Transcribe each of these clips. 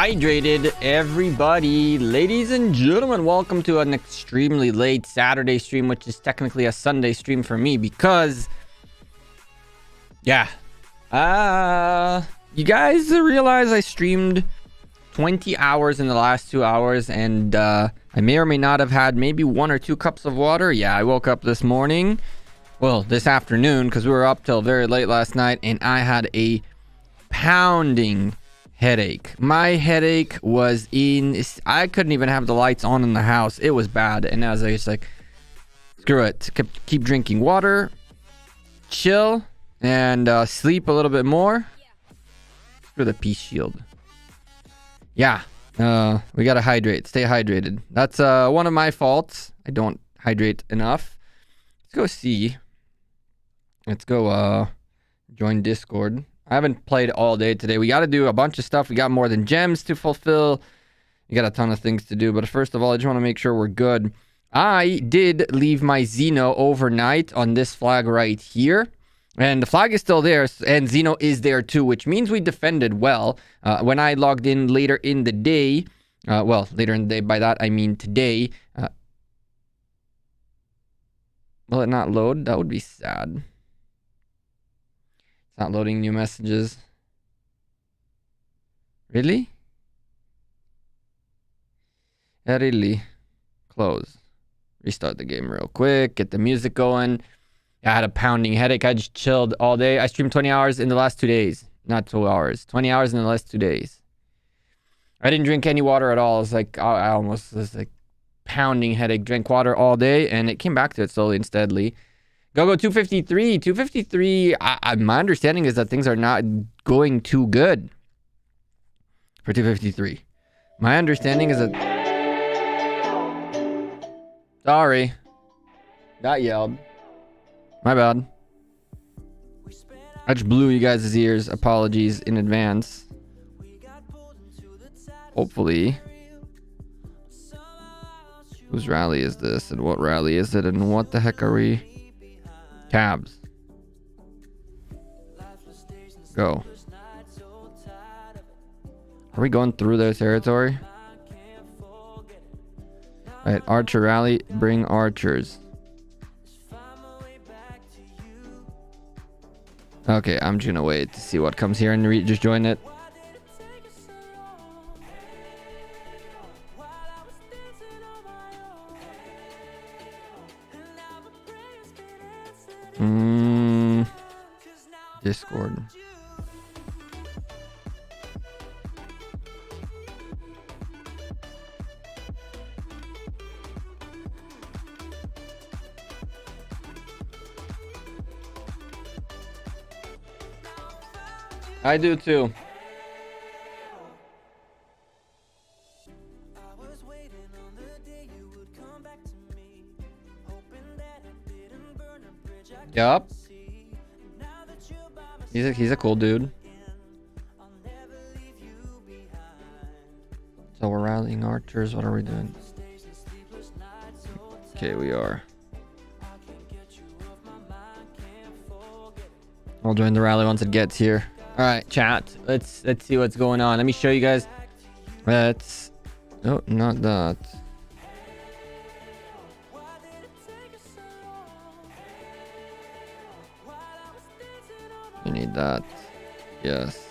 hydrated, everybody. Ladies and gentlemen, welcome to an extremely late Saturday stream, which is technically a Sunday stream for me because, yeah. You guys realize I streamed 20 hours in the last 2 hours, and I may or may not have had maybe 1 or 2 cups of water. Yeah, I woke up this morning, well, this afternoon, because we were up till very late last night, and I had a pounding headache. My headache was I couldn't even have the lights on in the house. It was bad. And as I was like, screw it, keep drinking water, chill, and sleep a little bit more. Screw the peace shield. Yeah, we gotta hydrate, stay hydrated. That's one of my faults. I don't hydrate enough. Let's go see. Let's go join Discord. I haven't played all day today. We got to do a bunch of stuff. We got more than gems to fulfill. We got a ton of things to do. But first of all, I just want to make sure we're good. I did leave my Xeno overnight on this flag right here. And the flag is still there. And Xeno is there too, which means we defended well. When I logged in later in the day, well, later in the day, by that I mean today. Will it not load? That would be sad. It's not loading new messages. Really? Yeah, really. Close. Restart the game real quick. Get the music going. I had a pounding headache. I just chilled all day. I streamed 20 hours in the last 2 days. Not 2 hours. 20 hours in the last 2 days. I didn't drink any water at all. It's like, I almost was like pounding headache. Drank water all day, and it came back to it slowly and steadily. Go 253. 253, my understanding is that things are not going too good for 253. My understanding is that... Sorry. Got yelled. My bad. I just blew you guys' ears. Apologies in advance. Hopefully. Whose rally is this? And what rally is it? And what the heck are we... Cabs. Go. Are we going through their territory? Alright, Archer rally. Bring archers. Okay, I'm just gonna wait to see what comes here and just join it. Discord. I do too. Yup. He's a cool dude. So we're rallying archers. What are we doing? Okay, we are. I'll join the rally once it gets here. All right, chat. Let's see what's going on. Let me show you guys. Oh, not that. You need that. Yes.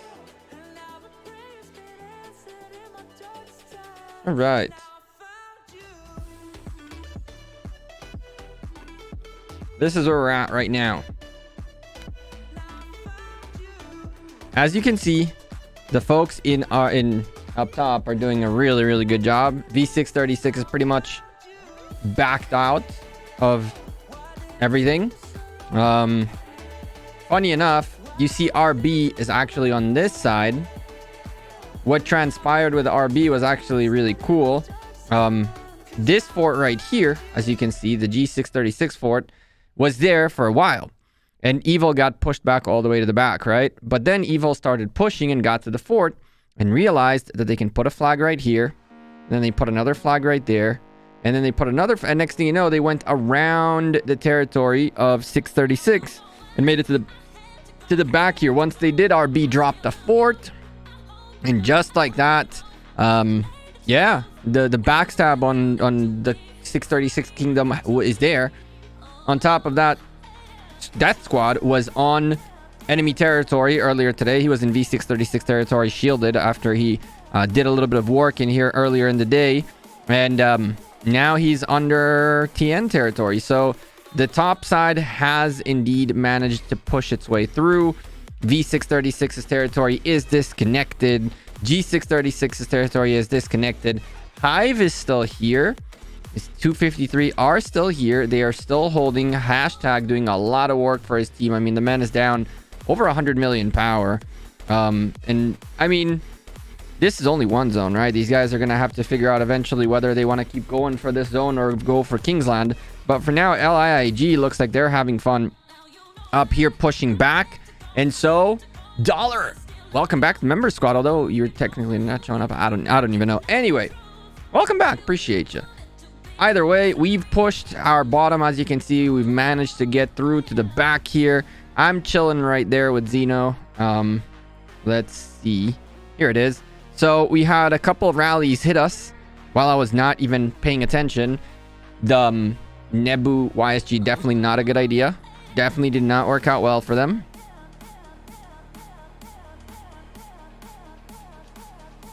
All right. This is where we're at right now. As you can see, the folks up top are doing a really good job. V636 is pretty much backed out of everything. Funny enough, you see RB is actually on this side. What transpired with RB was actually really cool. This fort right here, as you can see, the G636 fort, was there for a while. And Evil got pushed back all the way to the back, right? But then Evil started pushing and got to the fort and realized that they can put a flag right here. Then they put another flag right there. And then they put another... And next thing you know, they went around the territory of 636 and made it to the back here. Once they did, RB dropped the fort. And just like that, Yeah, the backstab on the 636 Kingdom is there. On top of that, Death Squad was on enemy territory earlier today. He was in V636 territory, shielded after he did a little bit of work in here earlier in the day, and now he's under TN territory. So the top side has indeed managed to push its way through. V636's territory is disconnected. G636's territory is disconnected. Hive is still here. His 253 are still here. They are still holding. Hashtag doing a lot of work for his team. I mean, the man is down over 100 million power. And I mean, this is only one zone, right? These guys are going to have to figure out eventually whether they want to keep going for this zone or go for Kingsland. But for now, LIIG looks like they're having fun up here pushing back. And so, Dollar, welcome back to the member squad. Although you're technically not showing up. I don't even know. Anyway, welcome back. Appreciate you. Either way, we've pushed our bottom. As you can see, we've managed to get through to the back here. I'm chilling right there with Zeno. Let's see. Here it is. So we had a couple of rallies hit us while I was not even paying attention. The Nebu YSG, definitely not a good idea. Definitely did not work out well for them.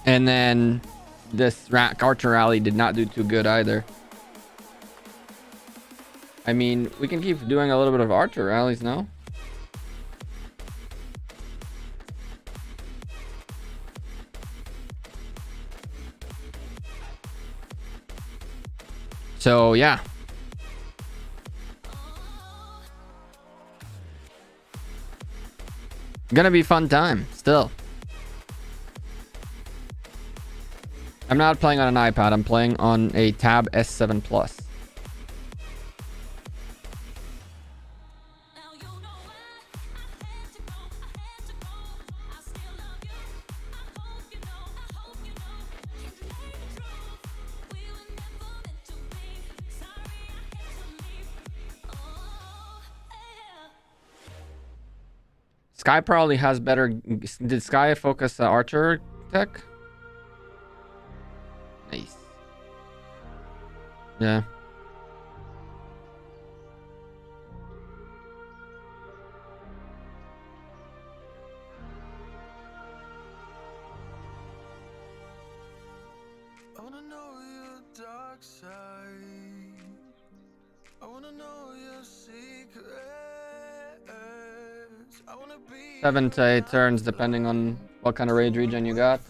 And then this Archer rally did not do too good either. I mean, we can keep doing a little bit of Archer rallies now. So, yeah. Gonna be fun time, still. I'm not playing on an iPad. I'm playing on a Tab S7 Plus. Sky probably has better. Did Sky focus Archer tech? Nice. Yeah. I wanna know your dark side. I wanna know your secrets. I wanna be 7 to 8 turns depending on what kind of rage regen you got.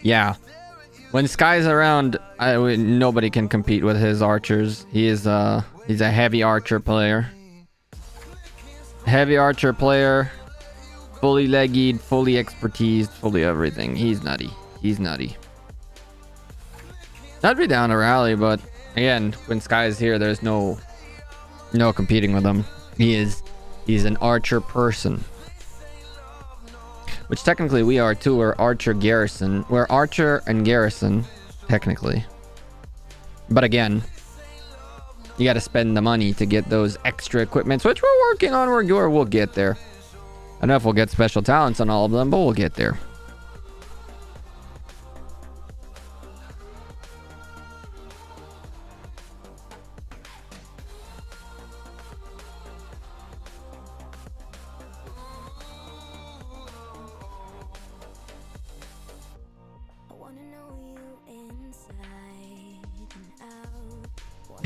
Yeah, when Sky's around, nobody can compete with his archers. He's a heavy archer player. Heavy archer player, fully leggied, fully expertised, fully everything. He's nutty. He's nutty. I'd be down to rally, but again, when Sky's here, there's no competing with him. He's an archer person. Which technically we are too. We're Archer Garrison. We're Archer and Garrison, technically. But again, you got to spend the money to get those extra equipments, which we're working on. We'll get there. I don't know if we'll get special talents on all of them, but we'll get there.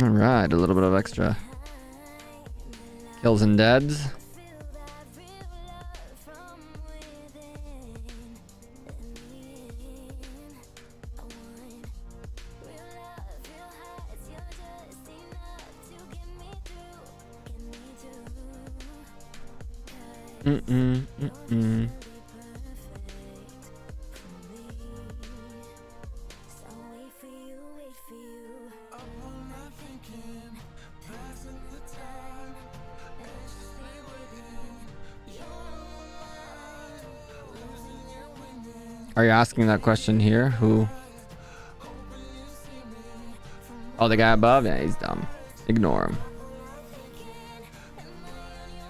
All right, a little bit of extra kills and deads. Are you asking that question here? Who? Oh, the guy above? Yeah, he's dumb. Ignore him.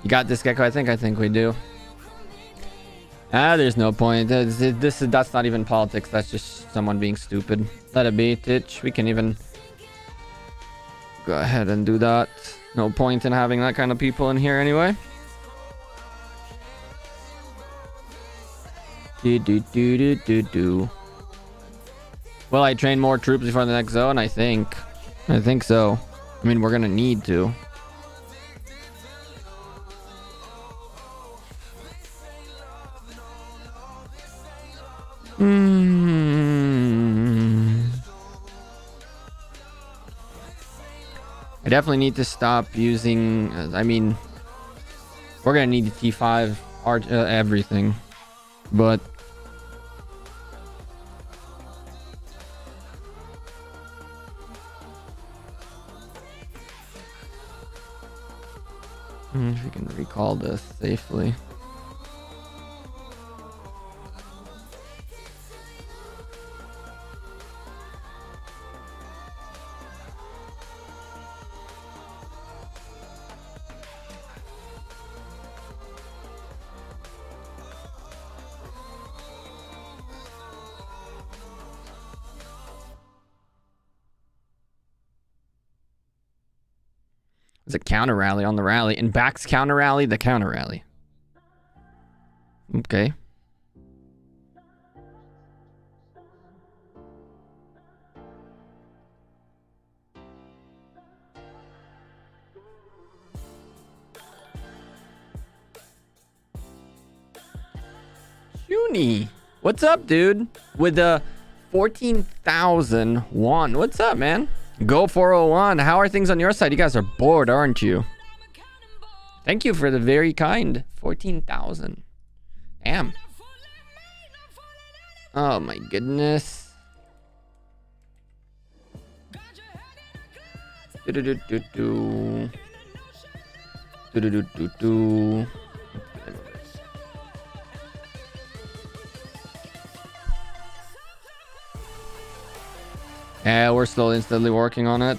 You got this, Gecko? I think we do. There's no point. That's not even politics. That's just someone being stupid. Let it be, Titch. We can even go ahead and do that. No point in having that kind of people in here anyway. Will I train more troops before the next zone? I think so. I mean, we're gonna need to. I definitely need to stop using. I mean, we're gonna need the T5 art, everything, but if we can recall this safely. There's a counter rally on the rally. And Back's counter rally, the counter rally. Okay. Juni, what's up, dude? With the 14,001. What's up, man? Go 401. How are things on your side? You guys are bored, aren't you? Thank you for the very kind 14,000. Damn. Oh my goodness. Do do do do do. Do do do do do. Yeah, we're still instantly working on it.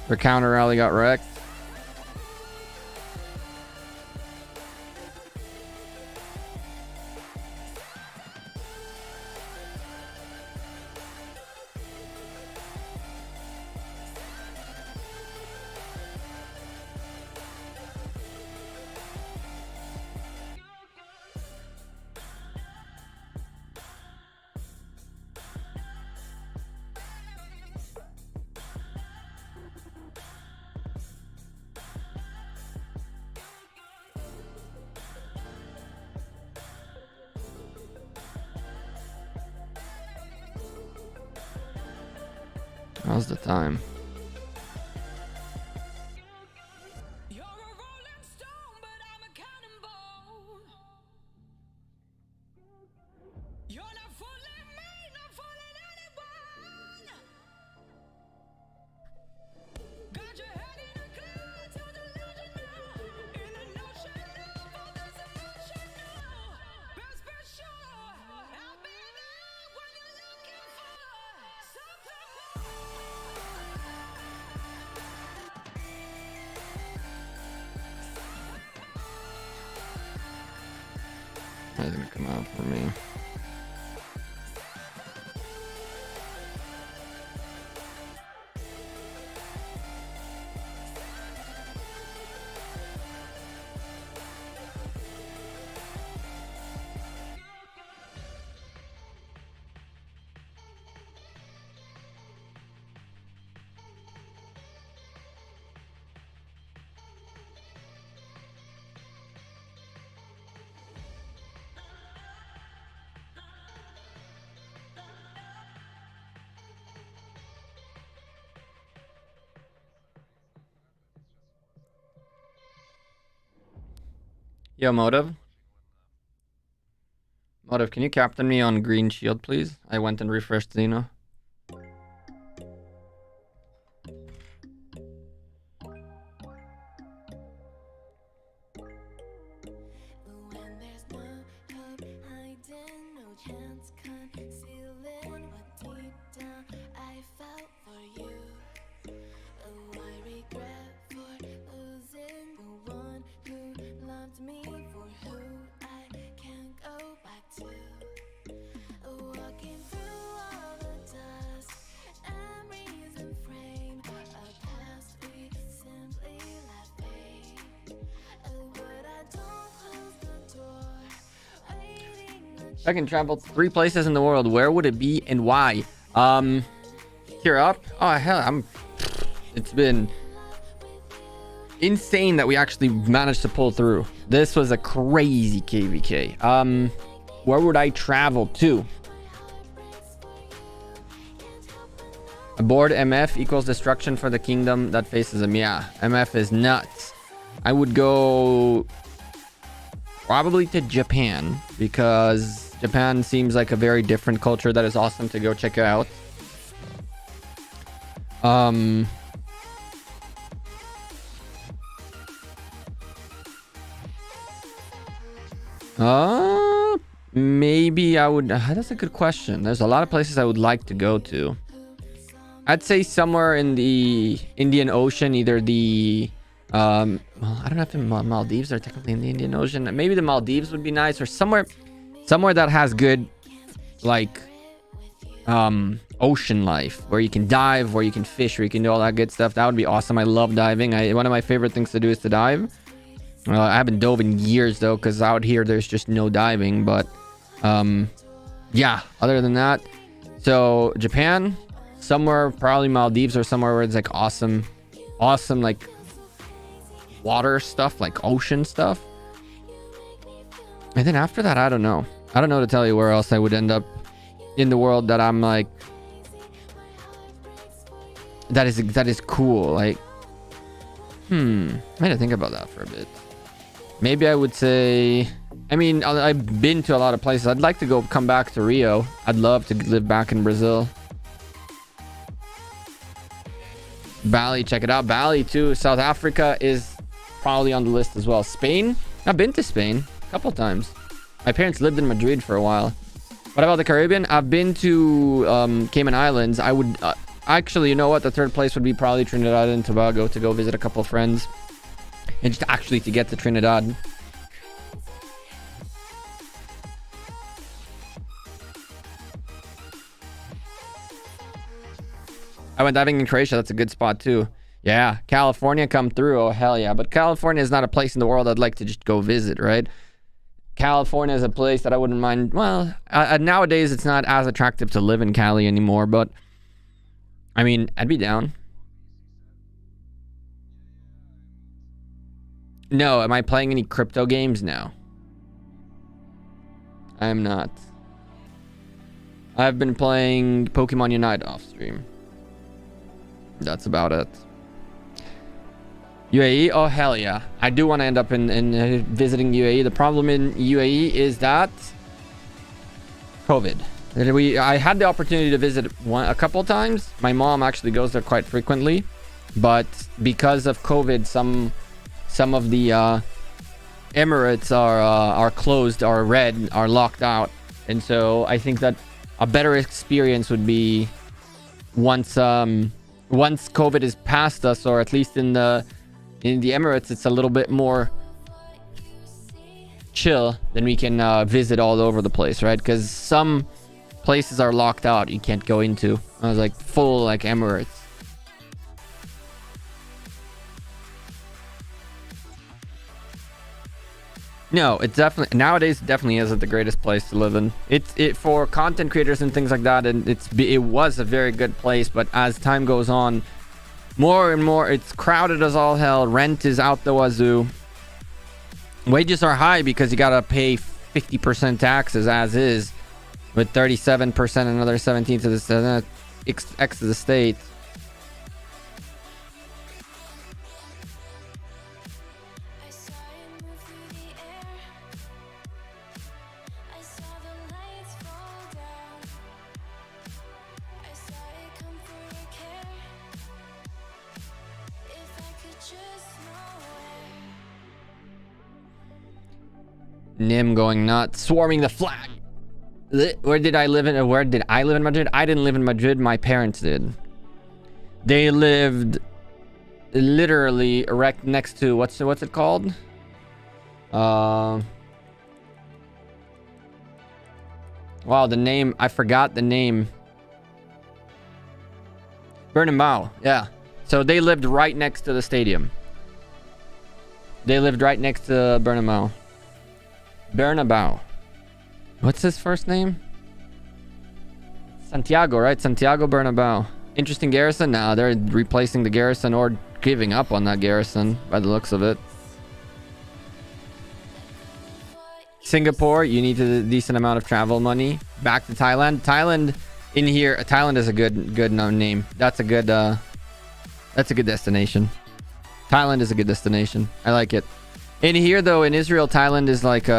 Their counter rally got wrecked. How's the time? It's gonna come out for me. Yo, Motive. Motive, can you captain me on green shield, please? I went and refreshed Xeno. If I can travel 3 places in the world, where would it be and why? Europe. Oh hell, it's been insane that we actually managed to pull through. This was a crazy KVK. Where would I travel to? Aboard MF equals destruction for the kingdom that faces him. Yeah, MF is nuts. I would go probably to Japan, because Japan seems like a very different culture that is awesome to go check out. Maybe I would, that's a good question. There's a lot of places I would like to go to. I'd say somewhere in the Indian Ocean, either the well, I don't know if the Maldives are technically in the Indian Ocean. Maybe the Maldives would be nice, or somewhere that has good like ocean life, where you can dive, where you can fish, where you can do all that good stuff. That would be awesome. I love diving. One of my favorite things to do is to dive. I haven't dove in years though, because out here there's just no diving. But yeah, other than that, so Japan, somewhere probably Maldives, or somewhere where it's like awesome like water stuff, like ocean stuff. And then after that, I don't know to tell you where else I would end up in the world that I'm like, that is cool. Like, I had to think about that for a bit. Maybe I would say, I mean, I've been to a lot of places. I'd like to come back to Rio. I'd love to live back in Brazil. Bali, check it out. Bali too. South Africa is probably on the list as well. Spain, I've been to Spain a couple times. My parents lived in Madrid for a while. What about the Caribbean? I've been to Cayman Islands. I would actually, you know what, the third place would be probably Trinidad and Tobago, to go visit a couple friends and just actually to get to Trinidad. I went diving in Croatia. That's a good spot too. Yeah, California, come through. Oh hell yeah. But California is not a place in the world I'd like to just go visit, right? California is a place that I wouldn't mind. Well, nowadays it's not as attractive to live in Cali anymore, but I mean, I'd be down. No, am I playing any crypto games now? I am not. I've been playing Pokemon Unite off stream. That's about it. UAE? Oh hell yeah, I do want to end up in visiting UAE. The problem in UAE is that COVID. I had the opportunity to visit a couple times. My mom actually goes there quite frequently, but because of COVID, some of the Emirates are closed, are red, are locked out. And so I think that a better experience would be once COVID is past us, or at least in the Emirates, it's a little bit more chill, then we can visit all over the place, right? Because some places are locked out, you can't go into. I was like full like Emirates. No, it definitely nowadays definitely isn't the greatest place to live in. It for content creators and things like that, and it was a very good place, but as time goes on, more and more it's crowded as all hell. Rent is out the wazoo. Wages are high because you gotta pay 50% taxes as is, with 37%, another 17 to the X to the state. Nim going nuts, swarming the flag. Where did I live in Madrid? I didn't live in Madrid. My parents did. They lived literally right next to what's it called? Wow, the name, I forgot the name. Bernabeu, yeah. So they lived right next to the stadium. They lived right next to Bernabeu. What's his first name? Santiago, right? Santiago Bernabeu. Interesting garrison. Nah, they're replacing the garrison or giving up on that garrison by the looks of it. Singapore, you need a decent amount of travel money. Back to Thailand. Thailand in here. Thailand is a good name. That's a good destination. Thailand is a good destination. I like it. In here though, in Israel, Thailand is like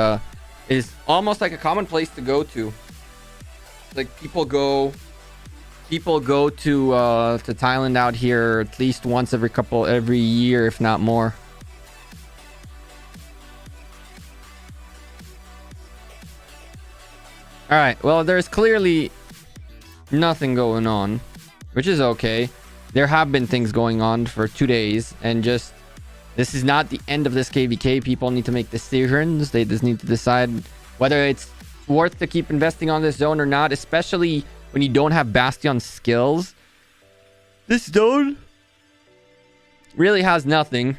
is almost like a common place to go to. Like people go to Thailand out here at least once every year, if not more. All right, well, there's clearly nothing going on, which is okay. There have been things going on for 2 days, and just this is not the end of this KVK. People need to make decisions. They just need to decide whether it's worth to keep investing on this zone or not, especially when you don't have Bastion skills. This zone really has nothing.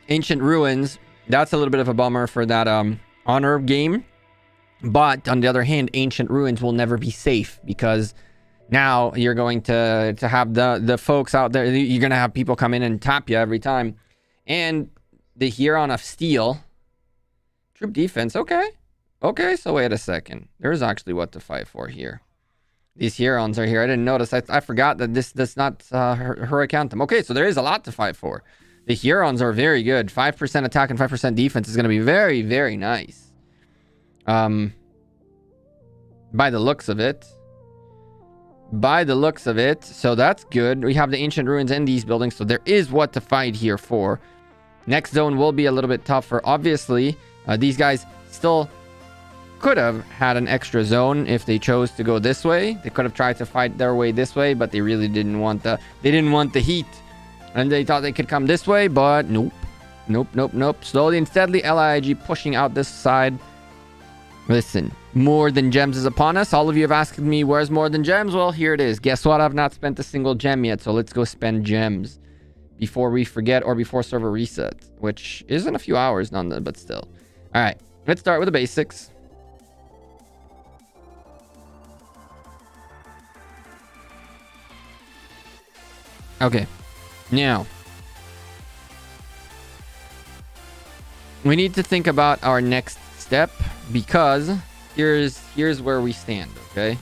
Ancient Ruins, that's a little bit of a bummer for that honor game. But on the other hand, Ancient Ruins will never be safe, because now you're going to have the folks out there. You're going to have people come in and tap you every time. And the Huron of Steel. Troop defense. Okay. Okay, so wait a second. There's actually what to fight for here. These Hurons are here. I didn't notice. I forgot that this does not Hurricane them. Okay, so there is a lot to fight for. The Hurons are very good. 5% attack and 5% defense is going to be very, very nice. By the looks of it. So that's good. We have the Ancient Ruins and these buildings, so there is what to fight here for. Next zone will be a little bit tougher. Obviously, these guys still could have had an extra zone if they chose to go this way. They could have tried to fight their way this way, but they really didn't want the heat. And they thought they could come this way, but nope. Slowly and steadily, LIG pushing out this side. Listen, More Than Gems is upon us. All of you have asked me, where's More Than Gems? Well, here it is. Guess what? I've not spent a single gem yet, so let's go spend gems before we forget or before server reset, which isn't a few hours, but still. All right, let's start with the basics. Okay, now we need to think about our next step, because here's where we stand. Okay,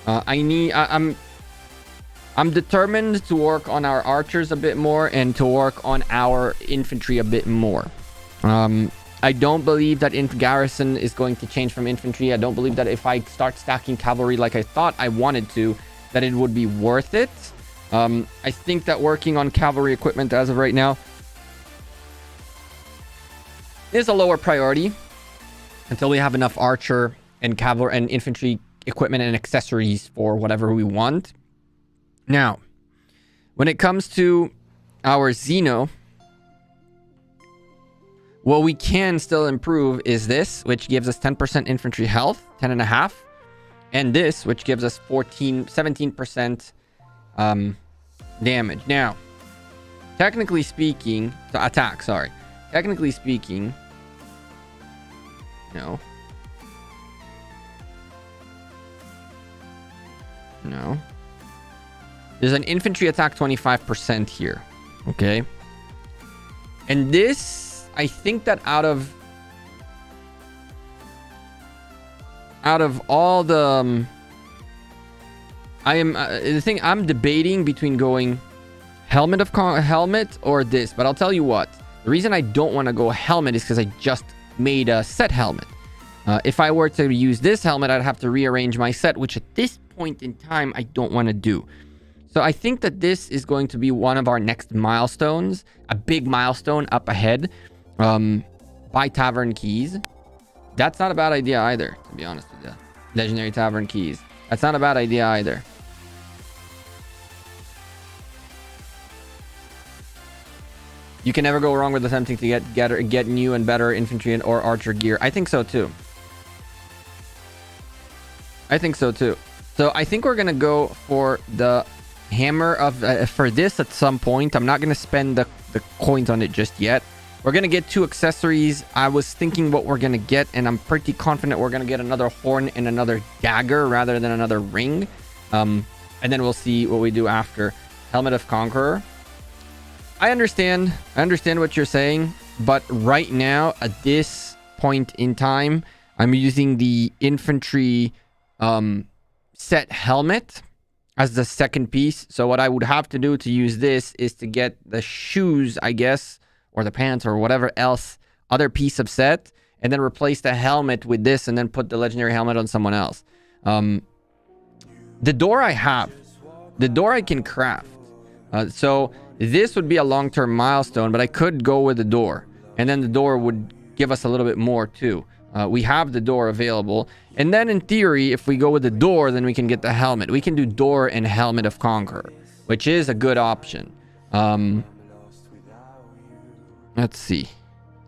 I'm determined to work on our archers a bit more and to work on our infantry a bit more. I don't believe that garrison is going to change from infantry. I don't believe that if I start stacking cavalry like I thought I wanted to, that it would be worth it. I think that working on cavalry equipment as of right now is a lower priority until we have enough archer and cavalry and infantry equipment and accessories for whatever we want. Now, when it comes to our Xeno, what we can still improve is this, which gives us 10% infantry health, 10.5, and this, which gives us 17% damage. Now, technically speaking, technically speaking, no. There's an infantry attack 25% here. Okay. And this, I think that out of all the I'm debating between going helmet or this, but I'll tell you what, the reason I don't want to go helmet is because I just made a set helmet. If I were to use this helmet, I'd have to rearrange my set, which at this point in time I don't want to do. So I think that this is going to be one of our next milestones, a big milestone up ahead. Buy Tavern Keys. That's not a bad idea either, to be honest with you. Legendary Tavern Keys. That's not a bad idea either. You can never go wrong with attempting to get new and better infantry or archer gear. I think so too. So I think we're gonna go for the hammer of for this at some point. I'm not gonna spend the coins on it just yet. We're going to get 2 accessories. I was thinking what we're going to get, and I'm pretty confident we're going to get another horn and another dagger rather than another ring. And then we'll see what we do after. Helmet of Conqueror. I understand what you're saying, but right now, at this point in time, I'm using the infantry set helmet as the second piece. So what I would have to do to use this is to get the shoes, I guess, or the pants or whatever else, other piece of set, and then replace the helmet with this and then put the legendary helmet on someone else. The door I have, the door I can craft. So this would be a long-term milestone, but I could go with the door, and then the door would give us a little bit more too. We have the door available, and then in theory, if we go with the door, then we can get the helmet. We can do door and helmet of Conqueror, which is a good option. Let's see.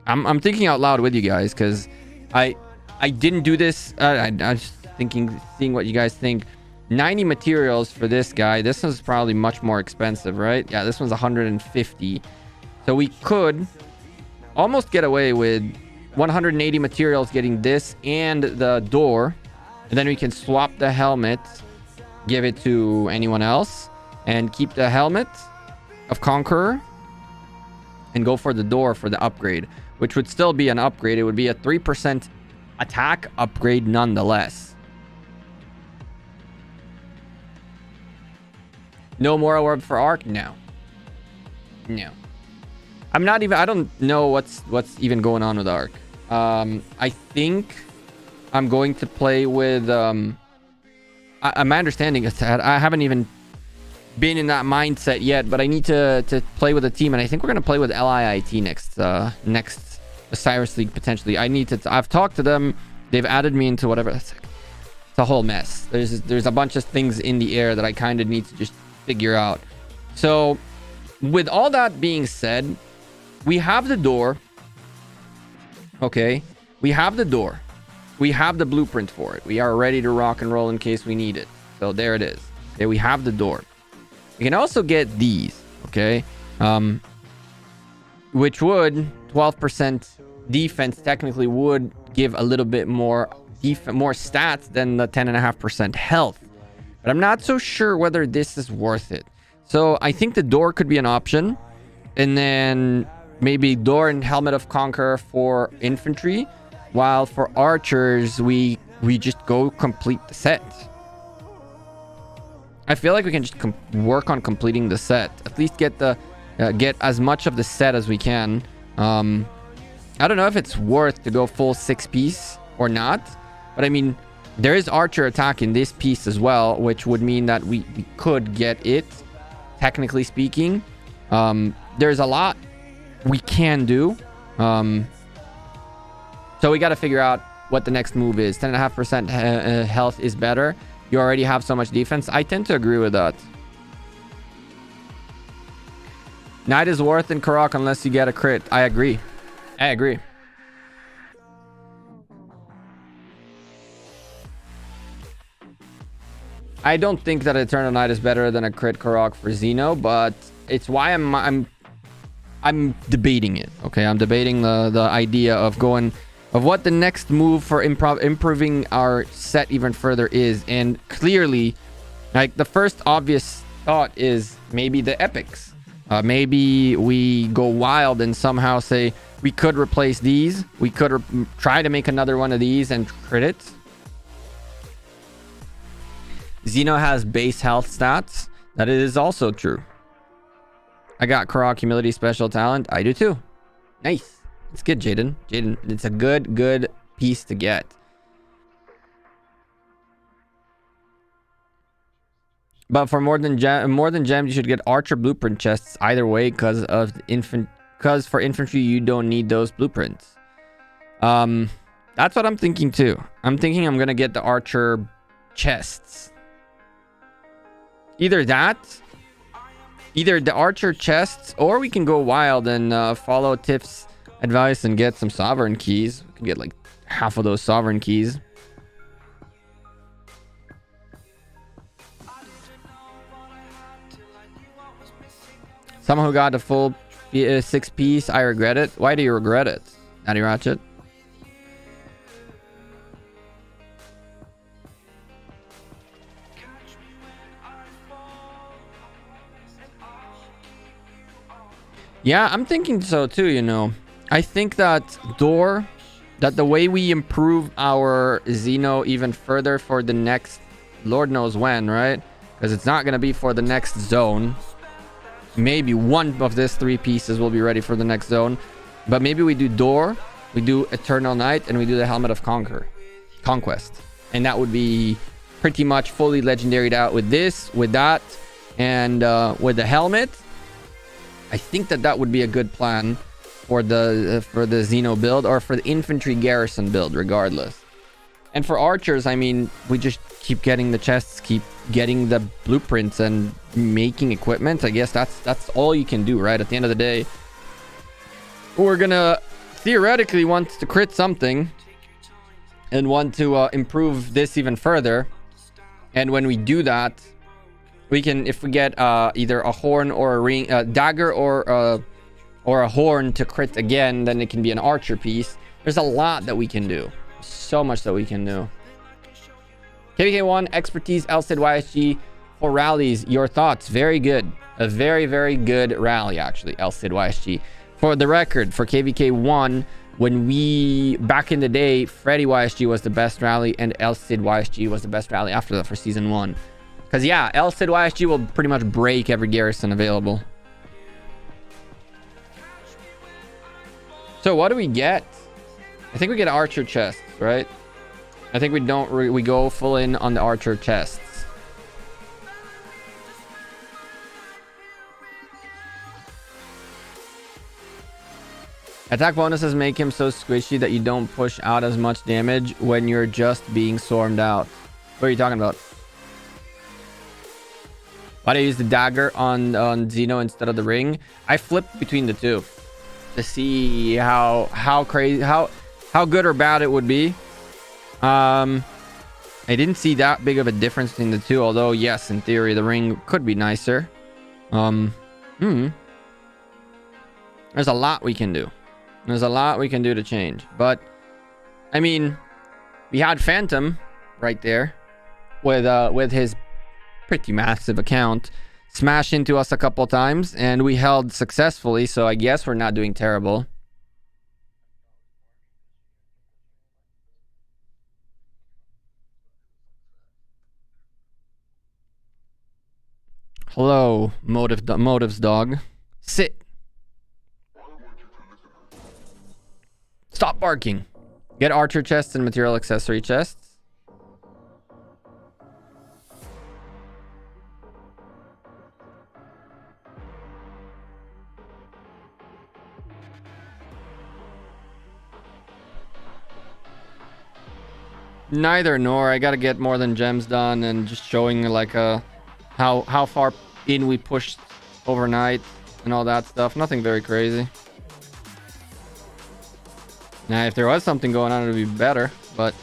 I'm thinking out loud with you guys because I didn't do this. I'm just thinking, seeing what you guys think. 90 materials for this guy. This one's probably much more expensive, right? Yeah, this one's 150. So we could almost get away with 180 materials getting this and the door. And then we can swap the helmet, give it to anyone else, and keep the helmet of Conqueror and go for the door for the upgrade, which would still be an upgrade. It would be a 3% attack upgrade nonetheless. No more orb for Arc? No. I'm not even, I don't know what's even going on with Arc. I think I'm going to play with, my understanding is that I haven't even been in that mindset yet, but I need to play with a team, and I think we're going to play with LIIT next Osiris League potentially. I've talked to them. They've added me into whatever. It's a whole mess. There's a bunch of things in the air that I kind of need to just figure out. So with all that being said, we have the door. Okay, we have the door. We have the blueprint for it. We are ready to rock and roll in case we need it. So there it is. Okay, we have the door. We can also get these, okay? Which would 12% defense technically would give a little bit more stats than the 10.5% health. But I'm not so sure whether this is worth it. So I think the door could be an option. And then maybe door and helmet of Conqueror for infantry. While for archers, we just go complete the set. I feel like we can just work on completing the set. At least get as much of the set as we can. I don't know if it's worth to go full 6-piece or not. But I mean, there is archer attack in this piece as well, which would mean that we could get it, technically speaking. There's a lot we can do. So we got to figure out what the next move is. 10.5% health is better. You already have so much defense. I tend to agree with that. Knight is worth in Karak unless you get a crit. I agree. I don't think that Eternal Knight is better than a crit Karak for Xeno, but it's why I'm debating it. Okay, I'm debating the idea of what the next move for improving our set even further is. And clearly, like, the first obvious thought is maybe the epics. Maybe we go wild and somehow say we could replace these. We could try to make another one of these and crit it. Xeno has base health stats. That is also true. I got Karak Humility Special Talent. I do too. Nice. It's good, Jaden. It's a good piece to get. But for more than gems, you should get Archer Blueprint chests either way, because for infantry you don't need those blueprints. That's what I'm thinking too. I'm thinking I'm gonna get the Archer chests. Either the Archer chests, or we can go wild and follow Tiff's advice and get some sovereign keys. We can get like half of those sovereign keys. Someone who got the full six piece. I regret it. Why do you regret it, Natty Ratchet? Yeah, I'm thinking so too, you know. I think that that the way we improve our Xeno even further for the next, Lord knows when, right? Because it's not going to be for the next zone. Maybe one of these three pieces will be ready for the next zone. But maybe we do Door, we do Eternal Night, and we do the Helmet of Conquest. And that would be pretty much fully legendaried out with this, with that, and with the helmet. I think that would be a good plan for the Xeno build, or for the infantry garrison build, regardless. And for archers, I mean, we just keep getting the chests, keep getting the blueprints, and making equipment. I guess that's all you can do, right? At the end of the day, we're gonna theoretically want to crit something and want to improve this even further. And when we do that, we can, if we get either a horn or a ring, dagger or a horn to crit again, then it can be an archer piece. There's a lot that we can do. So much that we can do. KVK1 expertise LCID YSG for rallies. Your thoughts? Very good. A very, very good rally, actually. LCID YSG. For the record, for KVK1, when we back in the day, Freddy YSG was the best rally, and LCID YSG was the best rally after that for season 1. Because, yeah, LCID YSG will pretty much break every garrison available. So, what do we get? I think we get archer chests, right? I think we don't. We go full in on the archer chests. Attack bonuses make him so squishy that you don't push out as much damage when you're just being swarmed out. What are you talking about? Why do I use the dagger on Xeno instead of the ring? I flipped between the two to see how crazy, how good or bad it would be. I didn't see that big of a difference between the two, although yes, in theory the ring could be nicer. There's a lot we can do. There's a lot we can do to change. But I mean, we had Phantom right there with his pretty massive account smash into us a couple times, and we held successfully, so I guess we're not doing terrible. Hello, motives dog. Sit. Stop barking. Get archer chests and material accessory chests. Neither nor. I gotta get more than gems done, and just showing like how far in we pushed overnight and all that stuff. Nothing very crazy. Now, if there was something going on, it would be better. But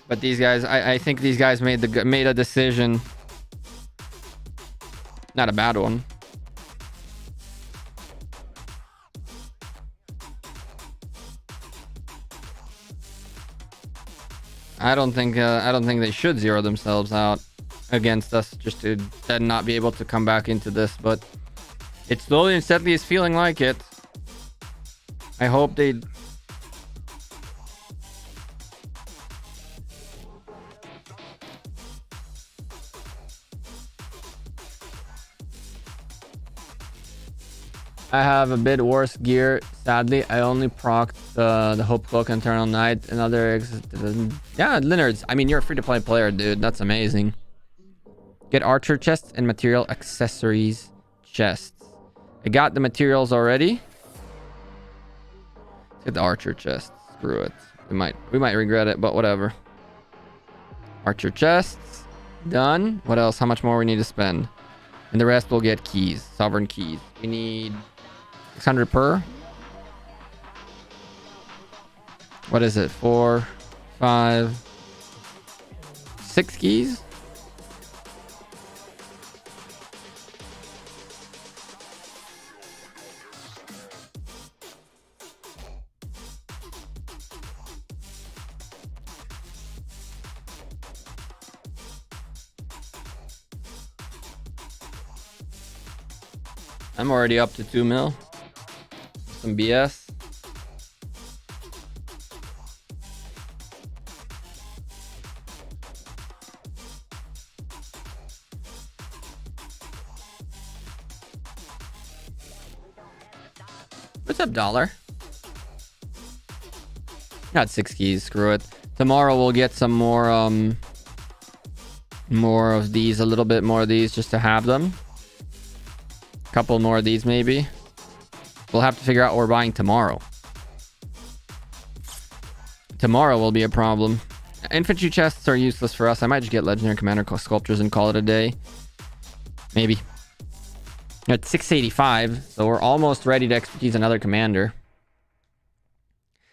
these guys, I think these guys made a decision. Not a bad one. I don't think they should zero themselves out against us just to then not be able to come back into this. But it slowly and steadily is feeling like it. I hope they... I have a bit worse gear, sadly. I only procced the Hope Cloak and Eternal Night and other... Yeah, Leonard's. I mean, you're a free-to-play player, dude. That's amazing. Get archer chests and material accessories chests. I got the materials already. Let's get the archer chest. Screw it. We might regret it, but whatever. Archer chests. Done. What else? How much more we need to spend? And the rest will get keys. Sovereign keys. We need 600 per. What is it? 4, 5, 6 keys? I'm already up to 2 mil. Some BS. What's up, dollar? Got 6 keys. Screw it. Tomorrow we'll get some more more of these, a little bit more of these, just to have them. A couple more of these maybe. We'll have to figure out what we're buying tomorrow. Tomorrow will be a problem. Infantry chests are useless for us. I might just get legendary commander sculptures and call it a day. Maybe. At 685, so we're almost ready to expertise another commander.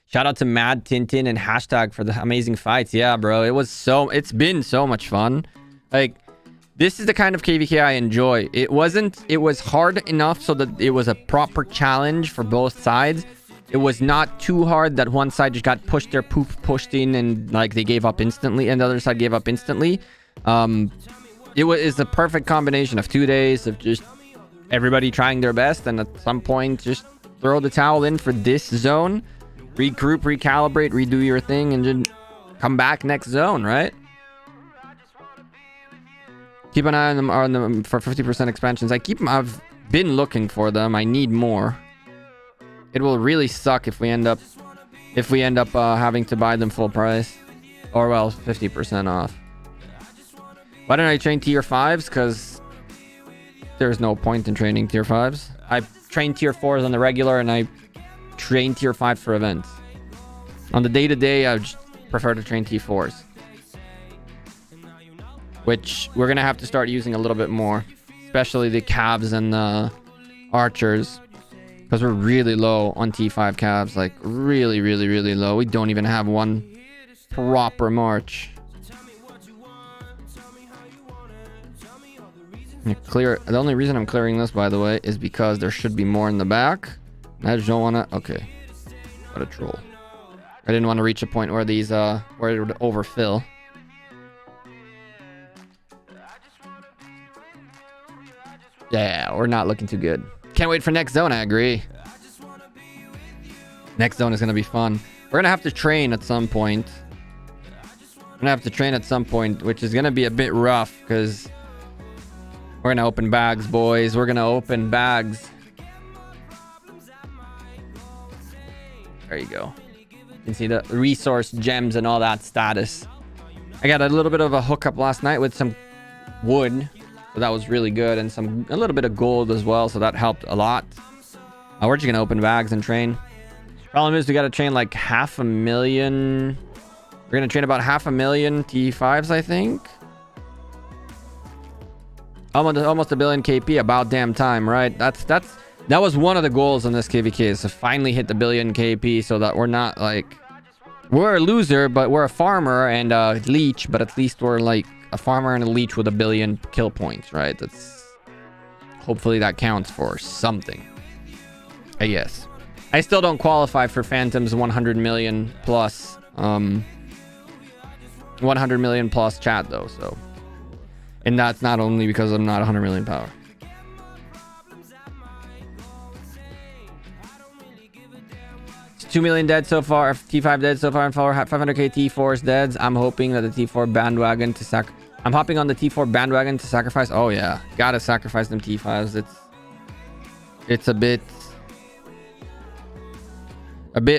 Shout out to Mad Tintin and hashtag for the amazing fights. Yeah, bro, it's been so much fun. Like, this is the kind of KVK I enjoy. It was hard enough so that it was a proper challenge for both sides. It was not too hard that one side just got pushed in and like they gave up instantly and the other side gave up instantly. It's the perfect combination of 2 days of just everybody trying their best, and at some point just throw the towel in for this zone, regroup, recalibrate, redo your thing, and then come back next zone, right? Keep an eye on them for 50% expansions. I've been looking for them. I need more. It will really suck if we end up having to buy them full price, or well, 50% off. Why don't I train tier 5s? Because there's no point in training tier 5s. I train tier 4s on the regular, and I train tier 5 for events. On the day-to-day, I just prefer to train tier 4s, which we're gonna have to start using a little bit more, especially the calves and the archers, because we're really low on T5 calves, like really low. We don't even have one proper march. The only reason I'm clearing this, by the way, is because there should be more in the back. I just don't want to. Okay, what a troll. I didn't want to reach a point where these where it would overfill. Yeah, we're not looking too good. Can't wait for next zone. I agree. Next zone is gonna be fun. We're gonna have to train at some point. Which is gonna be a bit rough because we're gonna open bags, boys. We're gonna open bags. There you go. You can see the resource gems and all that status. I got a little bit of a hookup last night with some wood, so that was really good, and a little bit of gold as well, so that helped a lot. We're just gonna open bags and train. Problem is, we gotta train like 500,000. We're gonna train about 500,000 T5s, I think. Almost a billion KP. About damn time, right? That was one of the goals in this KVK, is to finally hit the billion KP, so that we're not like, we're a loser, but we're a farmer and a leech, but at least we're like a farmer and a leech with a billion kill points, right? Hopefully that counts for something, I guess. I still don't qualify for Phantom's 100 million plus 100 million plus chat though, so, and that's not only because I'm not 100 million power. It's 2 million dead so far, T5 dead so far, and 500k T4's deads. I'm hoping that the T4 bandwagon to I'm hopping on the T4 bandwagon to sacrifice. Oh yeah, gotta sacrifice them T5s. It's a bit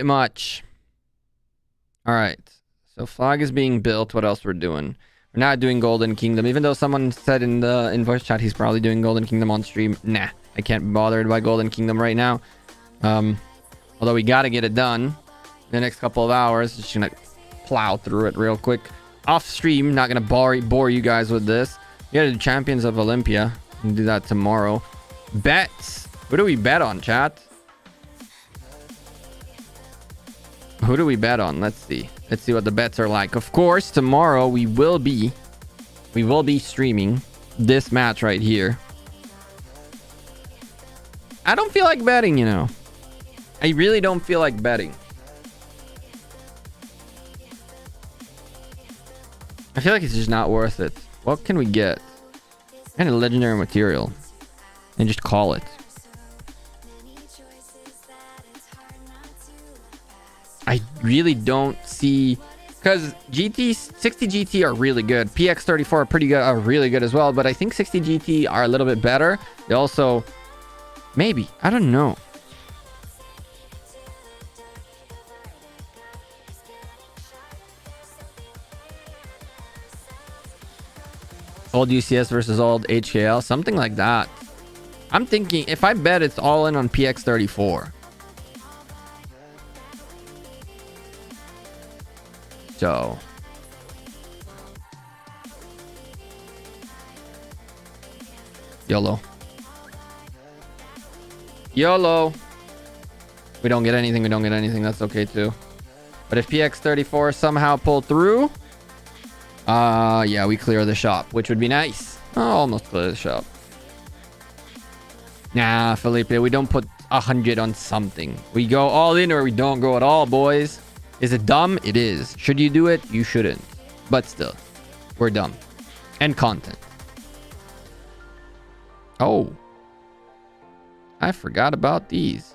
much. All right, so flag is being built. What else we're doing? We're not doing Golden Kingdom, even though someone said in the voice chat he's probably doing Golden Kingdom on stream. Nah, I can't be bothered by Golden Kingdom right now. Although we gotta get it done in the next couple of hours. Just gonna plow through it real quick off stream. Not gonna bore you guys with this. We gotta do Champions of Olympia. We'll do that tomorrow. Bets. Who do we bet on, chat? Who do we bet on? Let's see what the bets are like. Of course, tomorrow we will be streaming this match right here. I don't feel like betting, you know. I really don't feel like betting. I feel like it's just not worth it. What can we get? Kind of legendary material and just call it. I really don't see, because GT 60 GT are really good. PX 34 are pretty good, are really good as well. But I think 60 GT are a little bit better. They also, maybe, I don't know. Old UCS versus old HKL, something like that. I'm thinking if I bet, it's all in on PX 34. So YOLO. YOLO. We don't get anything. We don't get anything. That's okay too. But if PX 34 somehow pull through, yeah, we clear the shop, which would be nice. Oh, almost clear the shop. Nah, Felipe, we don't put 100 on something. We go all in or we don't go at all, boys. Is it dumb? It is. Should you do it? You shouldn't. But still, we're dumb. And content. Oh. I forgot about these.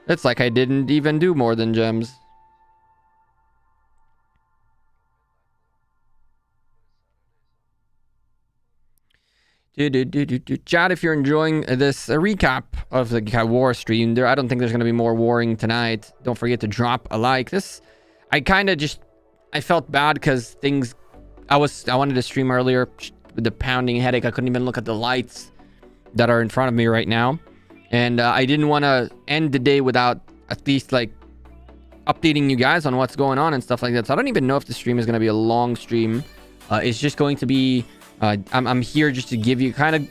It's like I didn't even do more than gems. Chat, if you're enjoying this recap of the war stream, I don't think there's going to be more warring tonight. Don't forget to drop a like. I kind of I felt bad because I wanted to stream earlier with the pounding headache. I couldn't even look at the lights that are in front of me right now. And I didn't want to end the day without at least like updating you guys on what's going on and stuff like that. So I don't even know if the stream is going to be a long stream. It's just going to be... I'm here just to give you kind of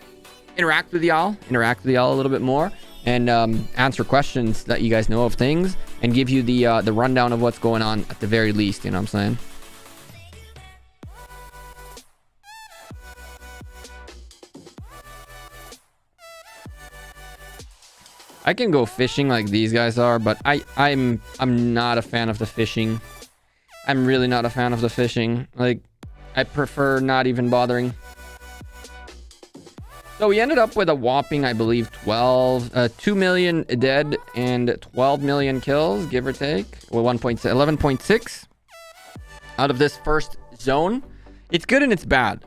interact with y'all a little bit more and answer questions that you guys know of things and give you the rundown of what's going on at the very least, you know what I'm saying? I can go fishing like these guys are, but I'm not a fan of the fishing. I'm really not a fan of the fishing. Like, I prefer not even bothering. So we ended up with a whopping, I believe, 2 million dead and 12 million kills, give or take. Well, 11.6 out of this first zone. It's good and it's bad.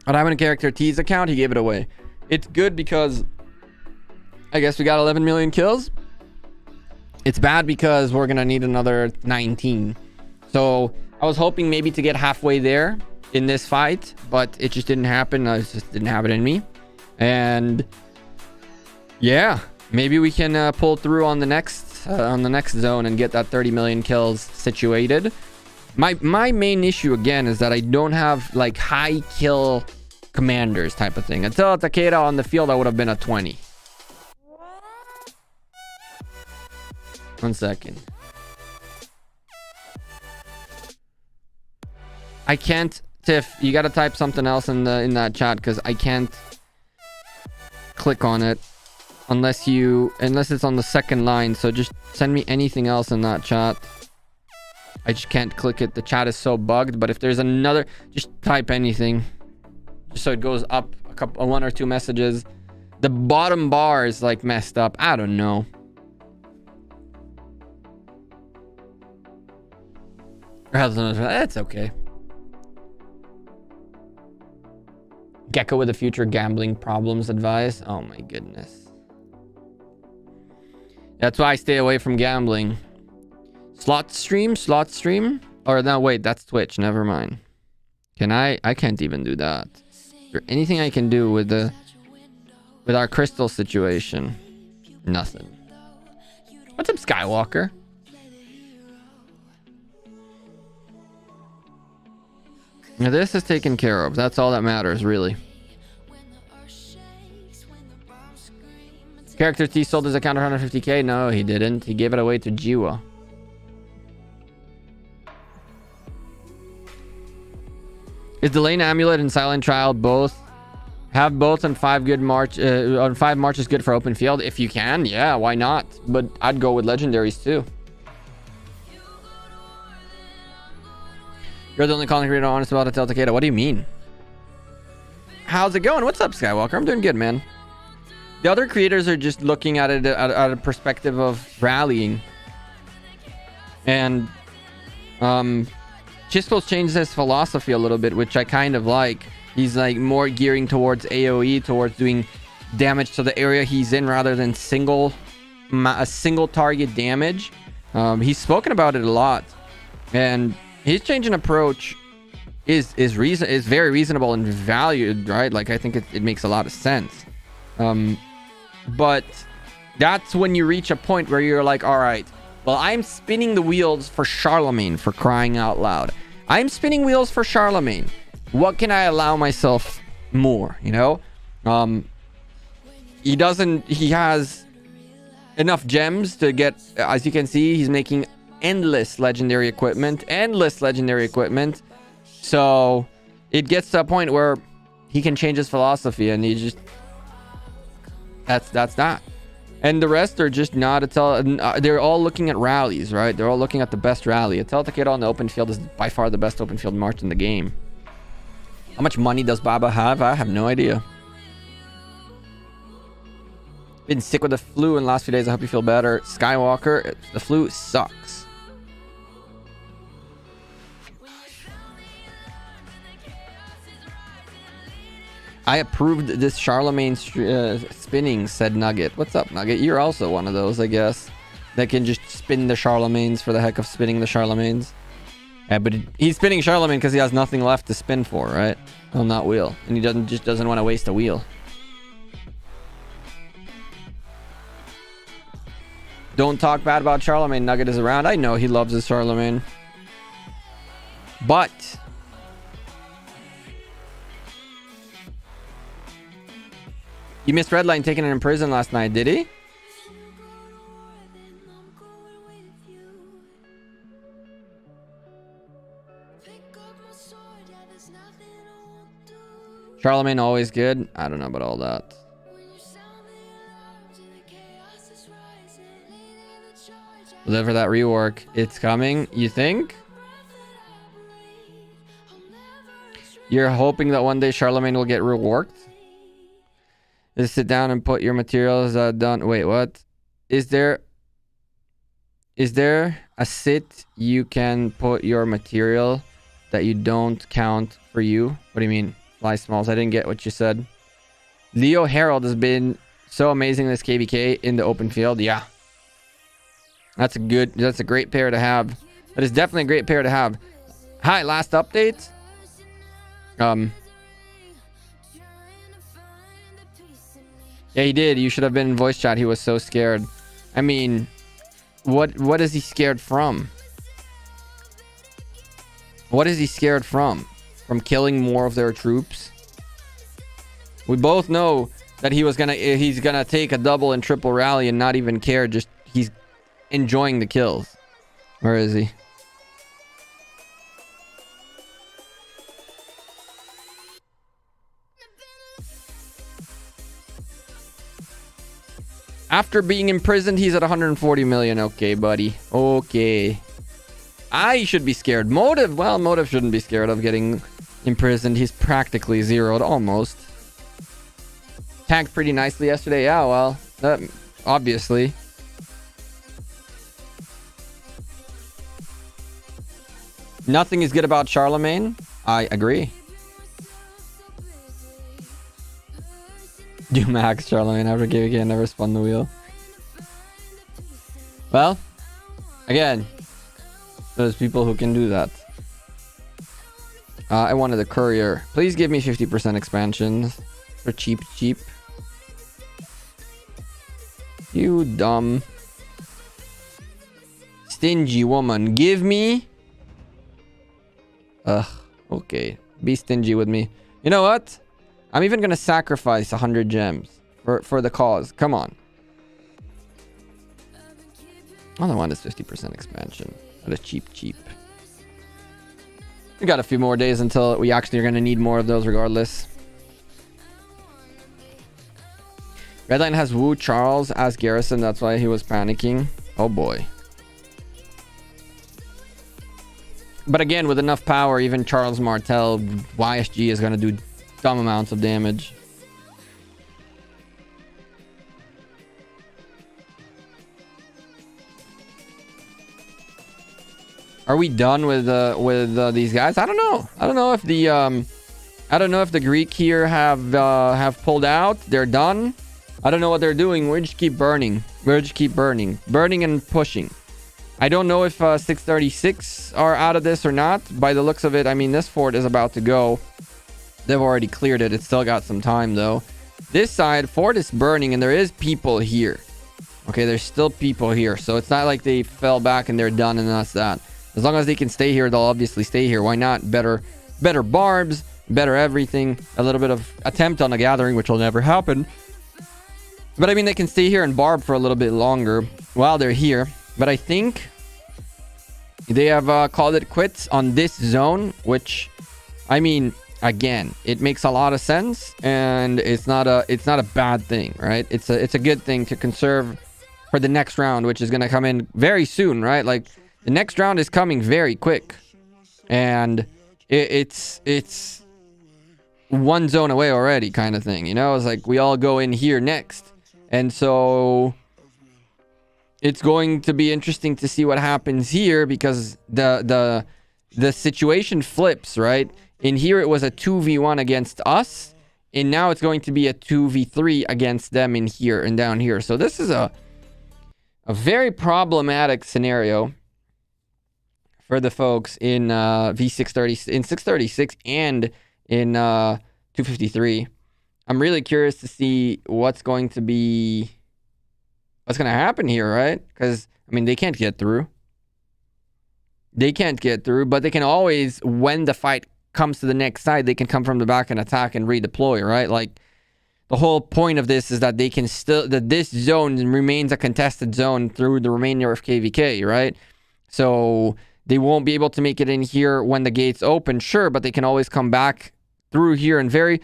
On having a character T's account, he gave it away. It's good because I guess we got 11 million kills. It's bad because we're going to need another 19. So I was hoping maybe to get halfway there in this fight, but it just didn't happen. I just didn't have it in me. And yeah, maybe we can pull through on the next zone and get that 30 million kills situated. My main issue again is that I don't have like high kill commanders type of thing. Until Takeda on the field, I would have been a 20. 1 second. I can't, Tiff, you gotta type something else in that chat because I can't click on it unless it's on the second line. So just send me anything else in that chat. I just can't click it. The chat is so bugged. But if there's another, just type anything just so it goes up one or two messages. The bottom bar is like messed up. I don't know. That's okay. Gecko with the future gambling problems advice. Oh my goodness. That's why I stay away from gambling. Slot stream? Or no, wait, that's Twitch. Never mind. I can't even do that. Is there anything I can do with our crystal situation? Nothing. What's up, Skywalker? Now this is taken care of. That's all that matters, really. Character T sold his account 150k. No, he didn't. He gave it away to Jiwa. Is the Lane Amulet and Silent Trial both on 5 good march on 5 marches good for open field? If you can, yeah, why not? But I'd go with legendaries too. You're the only content creator honest about it, Takeda. What do you mean? How's it going? What's up, Skywalker? I'm doing good, man. The other creators are just looking at it at a perspective of rallying. And Chisco's changed his philosophy a little bit, which I kind of like. He's like more gearing towards AoE, towards doing damage to the area he's in rather than a single target damage. He's spoken about it a lot, and his change in approach is very reasonable and valued, right? Like, I think it makes a lot of sense. But that's when you reach a point where you're like, all right, well, I'm spinning the wheels for Charlemagne, for crying out loud. I'm spinning wheels for Charlemagne. What can I allow myself more, you know? He has enough gems to get, as you can see, he's making endless legendary equipment. So it gets to a point where he can change his philosophy, and he just, that's that. And the rest are just not they're all looking at rallies, right? They're all looking at the best rally. Attila Takeda on the open field is by far the best open field march in the game. How much money does Baba have? I have no idea. Been sick with the flu in the last few days. I hope you feel better. Skywalker, the flu sucks. I approved this Charlemagne spinning, said Nugget. What's up, Nugget? You're also one of those, I guess, that can just spin the Charlemagnes for the heck of spinning the Charlemagnes. Yeah, but he's spinning Charlemagne because he has nothing left to spin for, right? On that wheel. And he doesn't want to waste a wheel. Don't talk bad about Charlemagne. Nugget is around. I know he loves his Charlemagne. But he missed Redline taking it in prison last night, did he? Charlemagne always good. I don't know about all that. Deliver that rework. It's coming, you think? You're hoping that one day Charlemagne will get reworked? Just sit down and put your materials done. Wait, what? Is there a sit you can put your material that you don't count for you? What do you mean? Fly Smalls. I didn't get what you said. Leo Harold has been so amazing this KVK in the open field. Yeah. That's a great pair to have. That is definitely a great pair to have. Hi, last update. Yeah, he did. You should have been in voice chat. He was so scared. I mean, what is he scared from? What is he scared from? From killing more of their troops? We both know that he's gonna take a double and triple rally and not even care. Just he's enjoying the kills. Where is he? After being imprisoned, he's at 140 million. Okay, buddy. Okay. I should be scared. Motive. Well, Motive shouldn't be scared of getting imprisoned. He's practically zeroed, almost. Tanked pretty nicely yesterday. Yeah, well, obviously. Nothing is good about Charlemagne. I agree. Do max Charlemagne after KVK never spun the wheel. Well, again, there's people who can do that. I wanted a courier. Please give me 50% expansions for cheap. You dumb stingy woman. Give me. Okay. Be stingy with me. You know what? I'm even gonna sacrifice 100 gems for the cause. Come on. All I want is 50% expansion at a cheap. We got a few more days until we actually are gonna need more of those regardless. Redline has Wu Charles as Garrison. That's why he was panicking. Oh boy. But again, with enough power, even Charles Martel, YSG is gonna do dumb amounts of damage. Are we done with these guys? I don't know. I don't know if the Greek here have pulled out. They're done. I don't know what they're doing. We just keep burning. We just keep burning and pushing. I don't know if 636 are out of this or not. By the looks of it, I mean, this fort is about to go. They've already cleared it. It's still got some time though. This side, fort is burning, and there is people here. Okay, there's still people here, so it's not like they fell back and they're done and that's that. As long as they can stay here, they'll obviously stay here. Why not? Better barbs, better everything. A little bit of attempt on a gathering, which will never happen. But I mean, they can stay here and barb for a little bit longer while they're here. But I think they have called it quits on this zone, which, I mean, again, it makes a lot of sense, and it's not a bad thing, right? It's a good thing to conserve for the next round, which is going to come in very soon, right? Like, the next round is coming very quick, and it's one zone away already, kind of thing, you know? It's like we all go in here next, and so it's going to be interesting to see what happens here, because the situation flips, right? In here it was a 2v1 against us, and now it's going to be a 2v3 against them in here and down here. So this is a very problematic scenario for the folks in V630, in 636 and in 253. I'm really curious to see what's going to happen here, right? Because, I mean, they can't get through. They can't get through, but they can always, when the fight comes to the next side, they can come from the back and attack and redeploy, right? Like, the whole point of this is that they can still, that this zone remains a contested zone through the remainder of KVK, right? So they won't be able to make it in here when the gates open, sure, but they can always come back through here and very,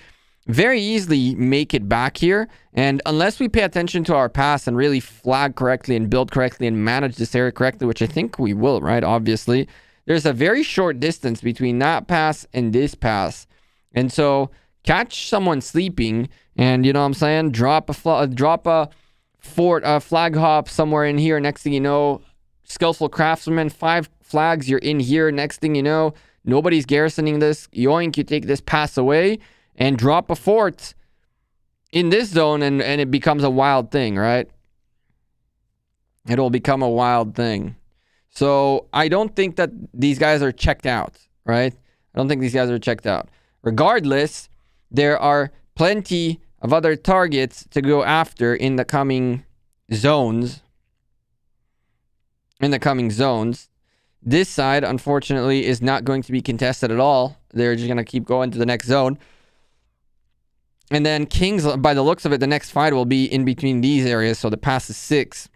very easily make it back here. And unless we pay attention to our pass and really flag correctly and build correctly and manage this area correctly, which I think we will, right? Obviously, there's a very short distance between that pass and this pass. And so catch someone sleeping and, you know what I'm saying, drop a fort, flag hop somewhere in here. Next thing you know, skillful craftsman, 5 flags, you're in here. Next thing you know, nobody's garrisoning this. Yoink, you take this pass away and drop a fort in this zone, and it becomes a wild thing, right? It'll become a wild thing. So I don't think that these guys are checked out, right? I don't think these guys are checked out. Regardless, there are plenty of other targets to go after in the coming zones. This side, unfortunately, is not going to be contested at all. They're just going to keep going to the next zone. And then Kings, by the looks of it, the next fight will be in between these areas. So the pass is 6.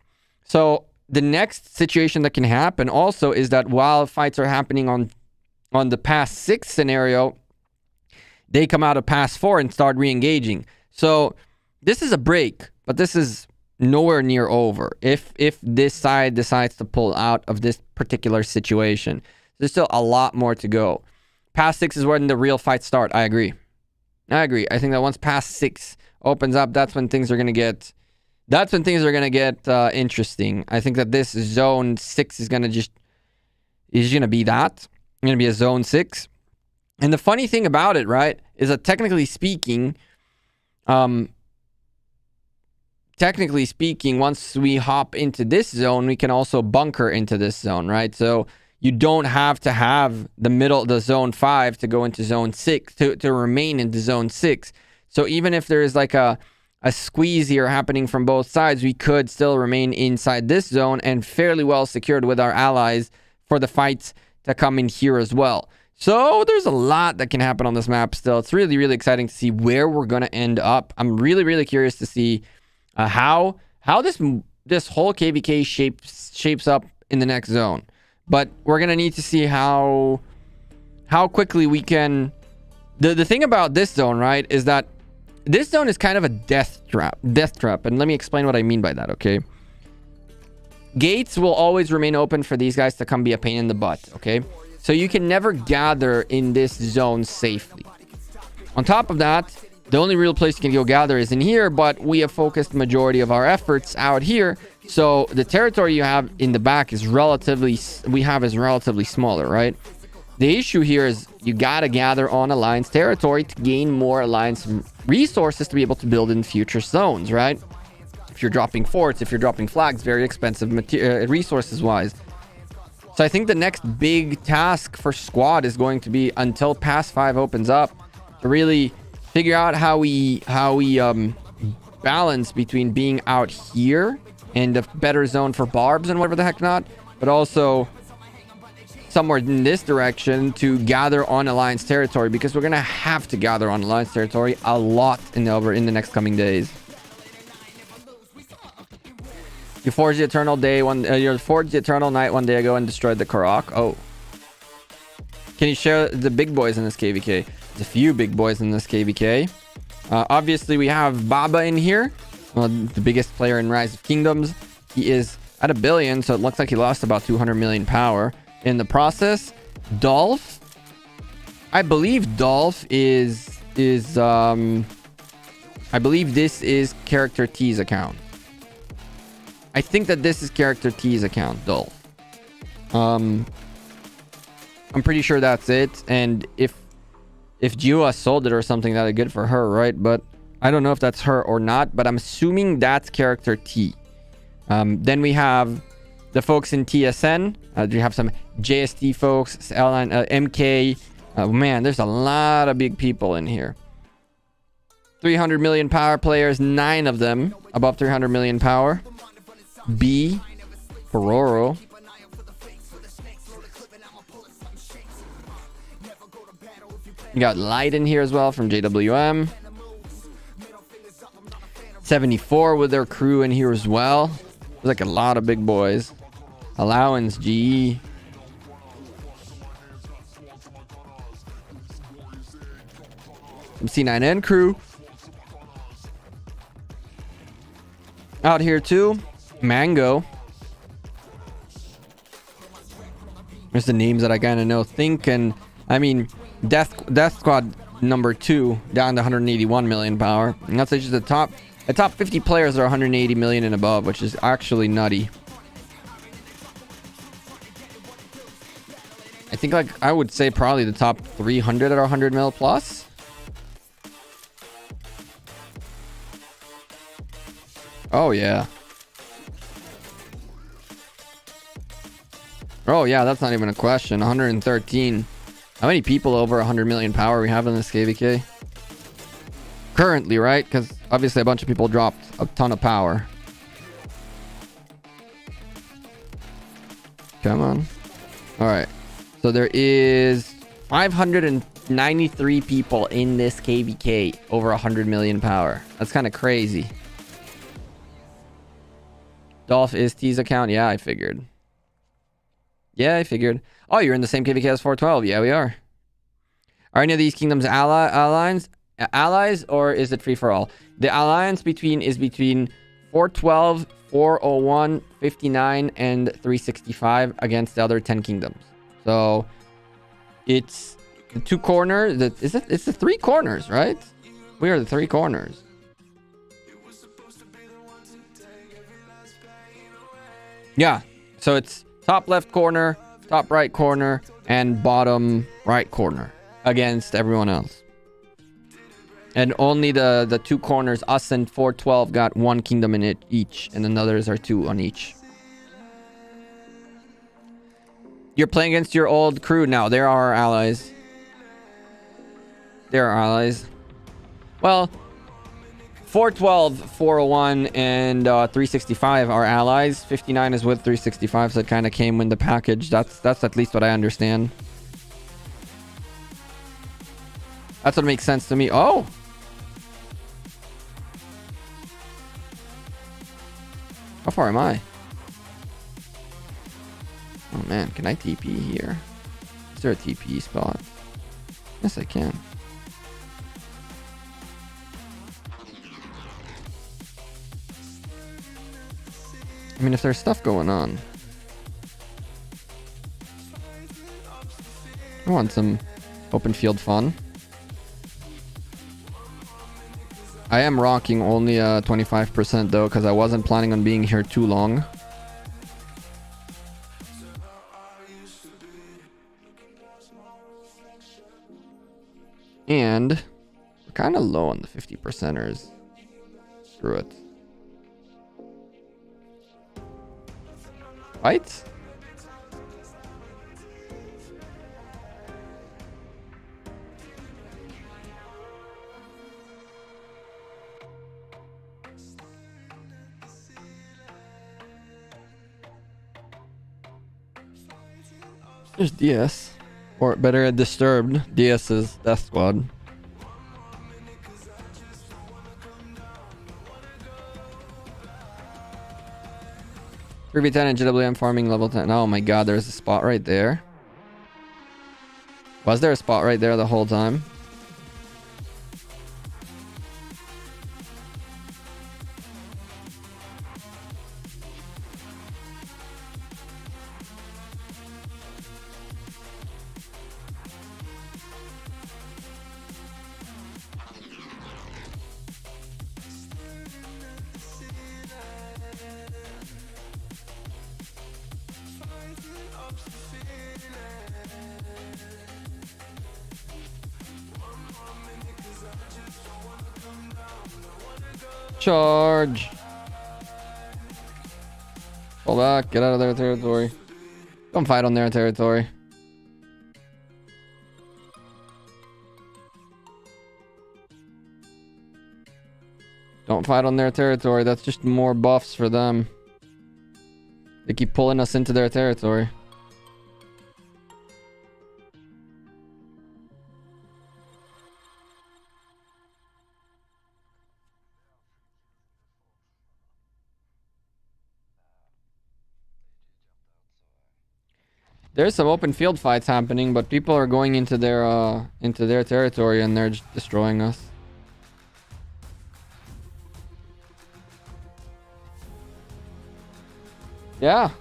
So the next situation that can happen also is that while fights are happening on the pass 6 scenario, they come out of pass 4 and start re-engaging. So this is a break, but this is nowhere near over. If this side decides to pull out of this particular situation, there's still a lot more to go. Pass 6 is when the real fights start. I agree. I think that once pass 6 opens up, that's when things are going to get interesting. I think that this zone 6 is going to be that. It's going to be a zone 6. And the funny thing about it, right, is that technically speaking, once we hop into this zone, we can also bunker into this zone, right? So you don't have to have the zone 5 to go into zone 6, to remain into zone 6. So even if there's like a squeeze here happening from both sides, we could still remain inside this zone and fairly well secured with our allies for the fights to come in here as well. So there's a lot that can happen on this map still. It's really, really exciting to see where we're going to end up. I'm really, really curious to see how this whole KVK shapes up in the next zone. But we're going to need to see how quickly we can... The thing about this zone, right, is that this zone is kind of a death trap. And let me explain what I mean by that, okay? Gates will always remain open for these guys to come be a pain in the butt, okay? So you can never gather in this zone safely. On top of that, the only real place you can go gather is in here, but we have focused the majority of our efforts out here. So the territory you have in the back is relatively smaller, right? The issue here is you gotta gather on Alliance territory to gain more Alliance resources to be able to build in future zones, right? If you're dropping forts, if you're dropping flags, very expensive resources wise. So I think the next big task for squad is going to be, until Pass 5 opens up, to really figure out how we balance between being out here and a better zone for barbs and whatever the heck not, but also somewhere in this direction to gather on Alliance territory, because we're gonna have to gather on Alliance territory a lot in the next coming days. You forged the eternal day you forged the eternal night one day ago and destroyed the Karak. Oh, can you share the big boys in this KVK? There's a few big boys in this KVK. Obviously we have Baba in here, the biggest player in Rise of Kingdoms. He is at 1 billion, so it looks like he lost about 200 million power in the process. Dolph, I believe Dolph is I believe this is Character T's account. I think that this is Character T's account, Dolph. I'm pretty sure that's it. And if Jiwa sold it or something, that'd be good for her, right? But I don't know if that's her or not, but I'm assuming that's Character T. Then we have the folks in TSN. We have some JST folks, MK. Man, there's a lot of big people in here. 300 million power players, 9 of them above 300 million power. B, Pororo. You got Light in here as well from JWM. 74 with their crew in here as well. There's like a lot of big boys. Allowance, GE. Some C9N crew. Out here too. Mango. There's the names that I kind of know. I mean, Death Squad number 2 down to 181 million power. And that's just the top 50 players are 180 million and above, which is actually nutty. I think, like, I would say probably the top 300 are 100 mil plus. Oh yeah. Oh yeah, that's not even a question. 113. How many people over 100 million power we have in this KVK? Currently, right? Because obviously a bunch of people dropped a ton of power. Come on. Alright. So there is 593 people in this KVK over 100 million power. That's kind of crazy. Dolph is T's account? Yeah, I figured. Oh, you're in the same KVK as 412. Yeah, we are. Are any of these kingdoms allies, or is it free for all? The alliance is between 412, 401, 59, and 365 against the other 10 kingdoms. So it's the 2 corners. It's the 3 corners, right? We are the 3 corners. Yeah. So it's top left corner, top right corner, and bottom right corner against everyone else. And only the 2 corners, us and 412, got 1 kingdom in it each, and then others are 2 on each. You're playing against your old crew now. They're our allies. They're our allies. Well, 412, 401, and 365 are allies. 59 is with 365, so it kind of came in the package. That's at least what I understand. That's what makes sense to me. Oh! How far am I? Oh man, can I TP here? Is there a TP spot? Yes, I can. I mean, if there's stuff going on. I want some open field fun. I am rocking only 25% though, because I wasn't planning on being here too long. And we're kind of low on the 50%ers. Screw it. Right? There's DS. Or better yet, Disturbed. DS's Death Squad. Ruby 10 and GWM farming level 10. Oh my god, there's a spot right there. Was there a spot right there the whole time? Charge. Pull back. Get out of their territory. Don't fight on their territory. Don't fight on their territory. That's just more buffs for them. They keep pulling us into their territory. There's some open field fights happening, but people are going into their territory and they're just destroying us. Yeah.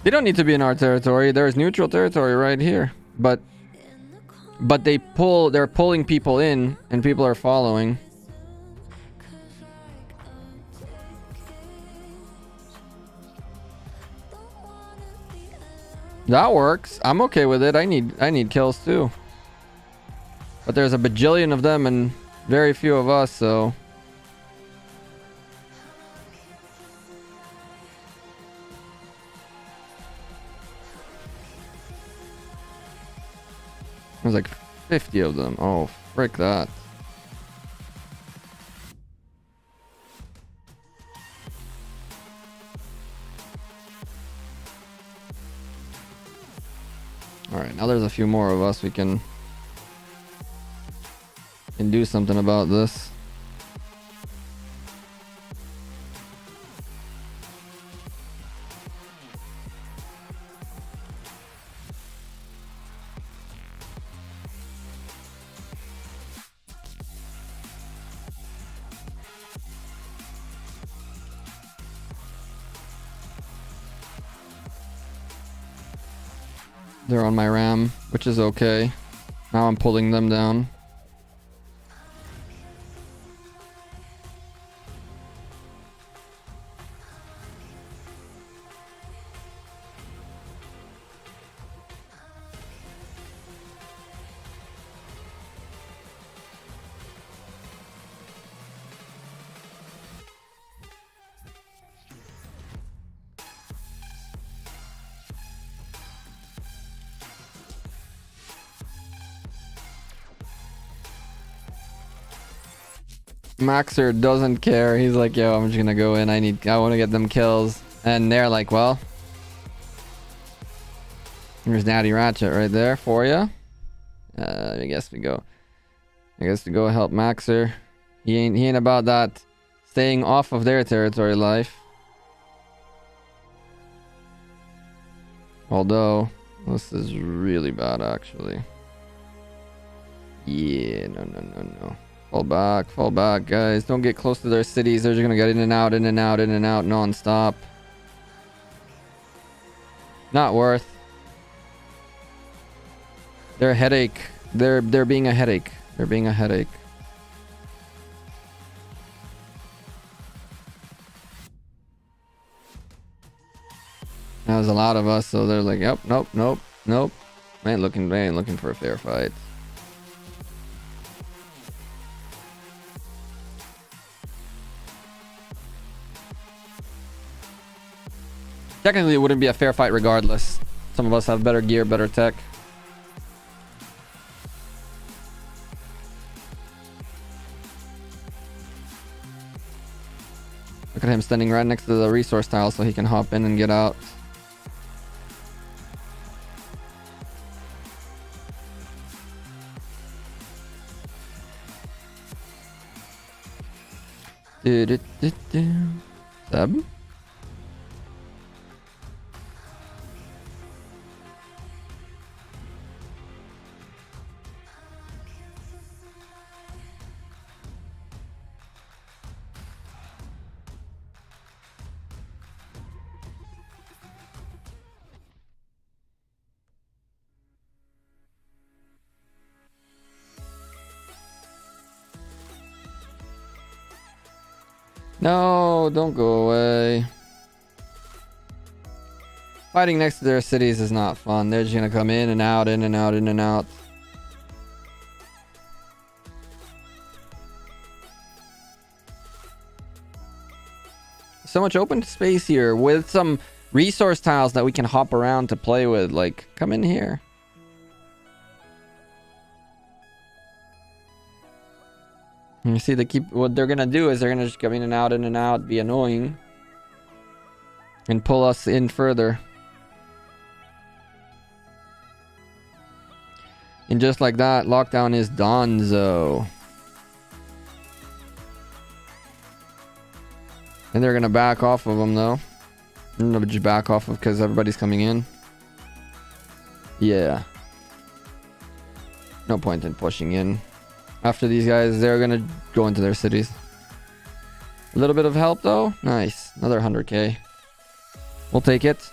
They don't need to be in our territory. There's neutral territory right here. But they're pulling people in and people are following. That works. I'm okay with it. I need kills too. But there's a bajillion of them and very few of us, so there's like 50 of them. Oh, frick that. Alright, now there's a few more of us. We can do something about this. They're on my ram, which is okay. Now I'm pulling them down. Maxer doesn't care. He's like, yo, I'm just gonna go in. I want to get them kills. And they're like, well, there's Natty Ratchet right there for you. I guess we go help Maxer. He ain't about that staying off of their territory life. Although this is really bad actually. Yeah, no. Fall back, guys. Don't get close to their cities. They're just gonna get in and out non-stop. Not worth. They're a headache. They're being a headache. They're being a headache. There's a lot of us, so they're like, yep, nope, nope, nope. They ain't looking for a fair fight. Technically, it wouldn't be a fair fight regardless. Some of us have better gear, better tech. Look at him standing right next to the resource tile so he can hop in and get out. Sub? No, don't go away. Fighting next to their cities is not fun. They're just gonna come in and out, in and out, in and out. So much open space here with some resource tiles that we can hop around to play with. Like, come in here. You see, what they're gonna do is they're gonna just come in and out, be annoying, and pull us in further. And just like that, lockdown is donezo. And they're gonna back off of them though. They're gonna just back off of because everybody's coming in. Yeah. No point in pushing in. After these guys, they're gonna go into their cities. A little bit of help though. Nice. Another 100k. We'll take it.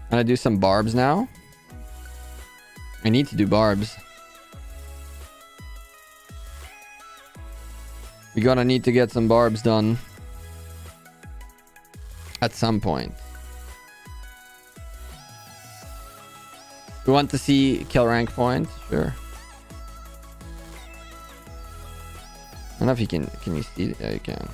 Can I do some barbs now? I need to do barbs. We're gonna need to get some barbs done. At some point. We want to see kill rank points, sure. I don't know if you can you see it? Yeah, you can.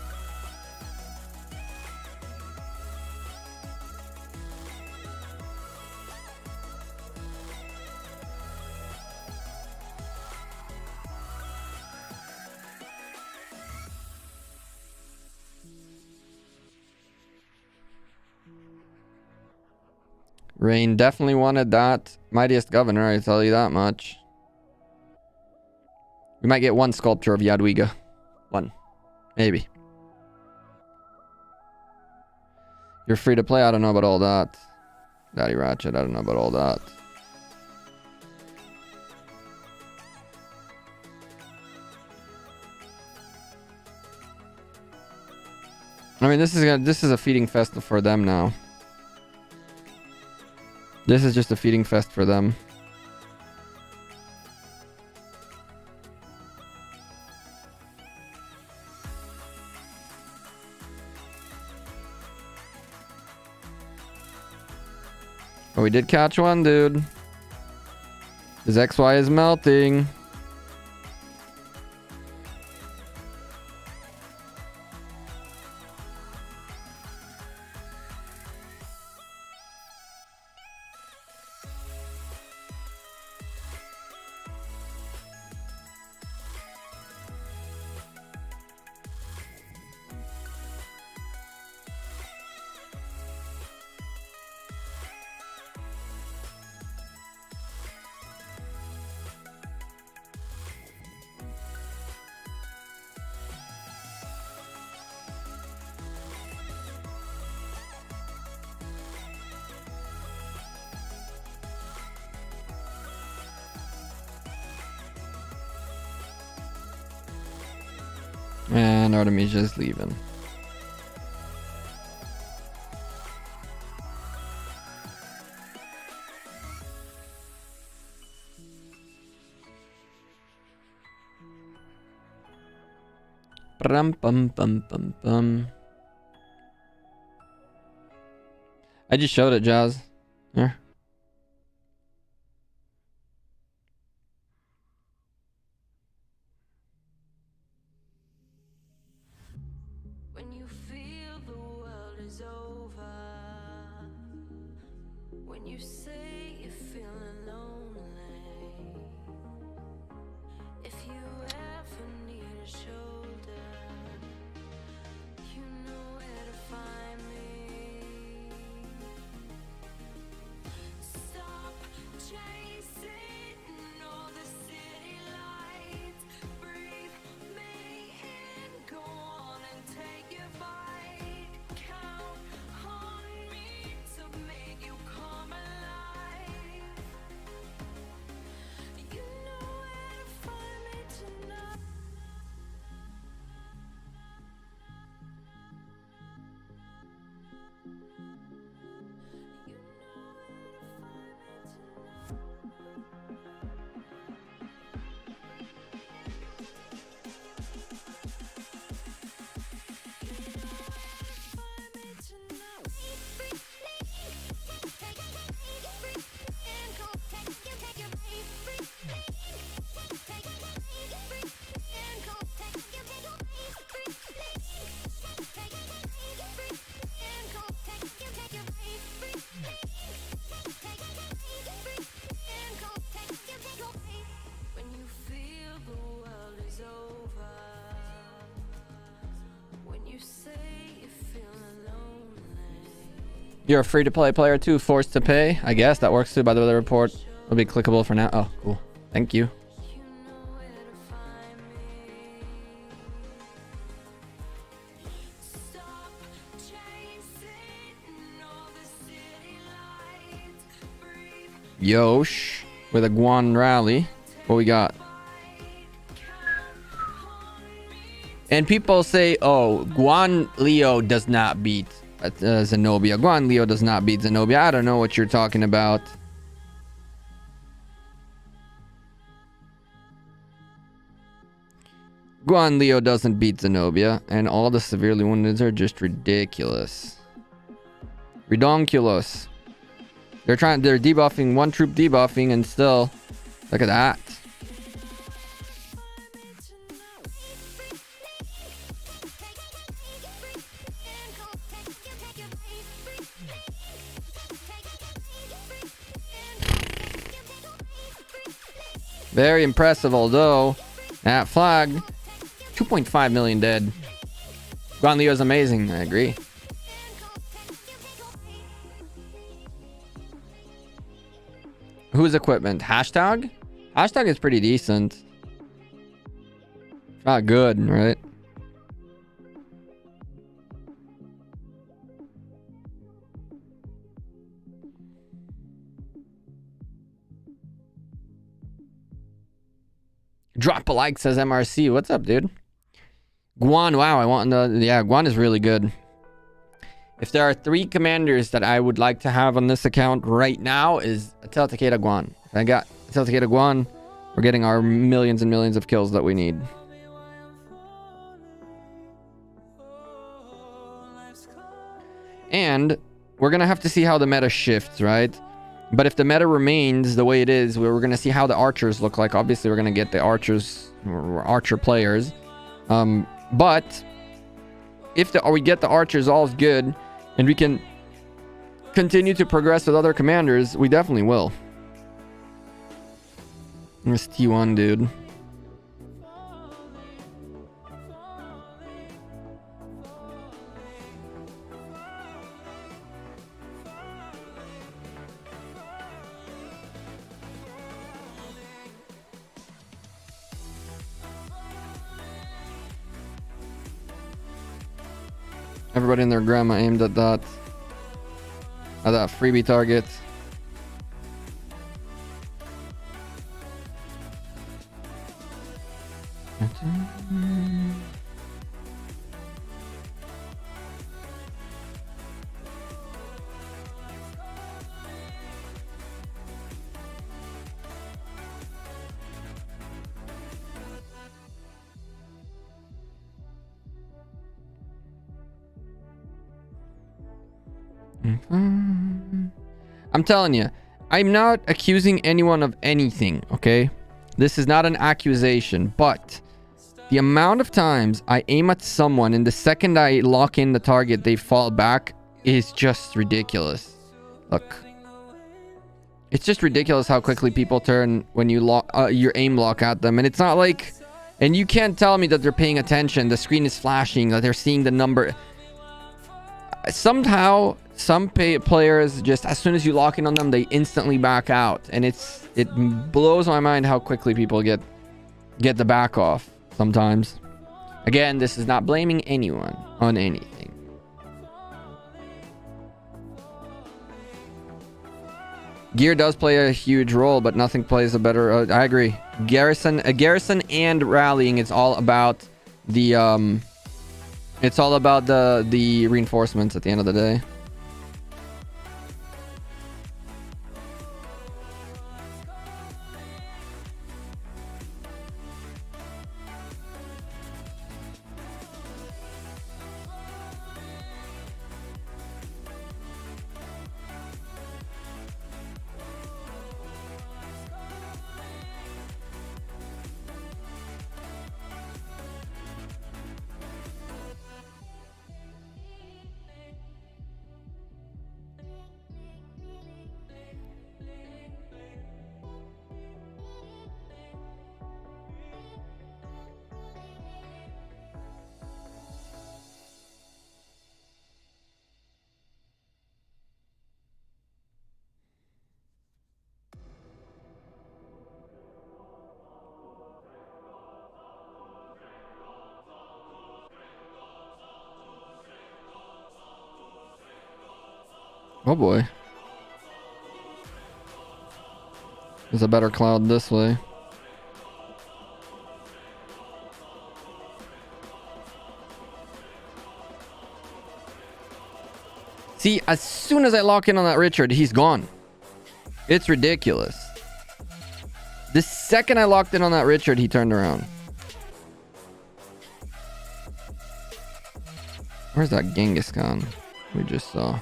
Rain definitely wanted that. Mightiest Governor, I tell you that much. We might get one sculpture of Jadwiga. One. Maybe. You're free to play? I don't know about all that. Daddy Ratchet, I don't know about all that. I mean, this is a feeding fest for them now. This is just a feeding fest for them. Oh, we did catch one, dude. His XY is melting. And Artemisia's leaving. Bum, bum, bum, bum, bum. I just showed it, Jazz. Here. When you feel the world is over, when you say you're feeling lonely, if you ever need a shoulder, you know where to find me. Stop chasing all the city lights, breathe me in, go on and take your bite, count on me to make you come alive. You know where to find me tonight. You know where to find me tonight. When you feel the world is over, when you say you're feeling lonely, You're a free-to-play player too, forced to pay. I guess that works too. By the way, the report will be clickable for now. Oh, cool. Thank you. you know where to find me. Stop chasing all the city lights, breathe Yosh with a Guan rally. What we got? And people say, oh, Guan Leo does not beat Zenobia. Guan Leo does not beat Zenobia. I don't know what you're talking about. Guan Leo doesn't beat Zenobia. And all the severely wounded are just ridiculous. Redonkulous. They're debuffing, one troop debuffing, and still, look at that. Very impressive, although that flag, 2.5 million dead. Guan Leo is amazing, I agree. Whose equipment? Hashtag? Hashtag is pretty decent. Not good, right? Drop a like, says MRC. What's up, dude? Guan, wow, I want the... Yeah, Guan is really good. If there are 3 commanders that I would like to have on this account right now is Atel Takeda Guan. If I got Atel Takeda Guan, we're getting our millions and millions of kills that we need. And we're going to have to see how the meta shifts, right? But if the meta remains the way it is, we're going to see how the archers look like. Obviously, we're going to get the archers, archer players. But if we get the archers, all's good, and we can continue to progress with other commanders, we definitely will. This T1 dude. Everybody and their grandma aimed at that freebie target. I'm telling you, I'm not accusing anyone of anything, okay? This is not an accusation, but the amount of times I aim at someone and the second I lock in the target, they fall back is just ridiculous. Look. It's just ridiculous how quickly people turn when you lock your aim lock at them. And it's not like... And you can't tell me that they're paying attention. The screen is flashing, that they're seeing the number. Somehow, some players, just as soon as you lock in on them, they instantly back out. And it blows my mind how quickly people get the back off sometimes. Again, this is not blaming anyone on anything. Gear does play a huge role, but nothing plays a better... I agree. Garrison and rallying, it's all about the... It's all about the reinforcements at the end of the day. Oh boy. There's a better cloud this way. See, as soon as I lock in on that Richard, he's gone. It's ridiculous. The second I locked in on that Richard, he turned around. Where's that Genghis Khan we just saw?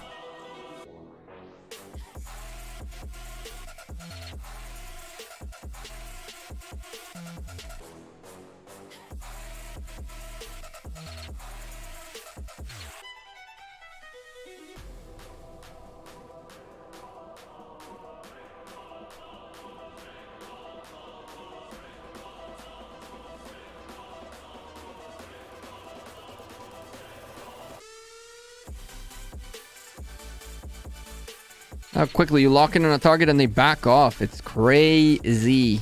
How quickly you lock in on a target and they back off. It's crazy.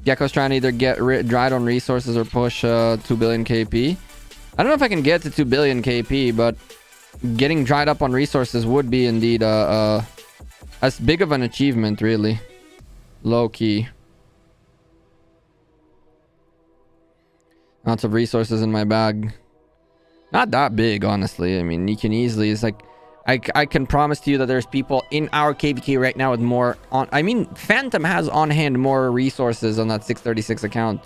Gecko's trying to either get dried on resources or push 2 billion KP. I don't know if I can get to 2 billion KP, but getting dried up on resources would be indeed as big of an achievement, really. Low key. Lots of resources in my bag. Not that big, honestly. I mean, you can easily... It's like... I can promise to you that there's people in our KVK right now with more... I mean, Phantom has on hand more resources on that 636 account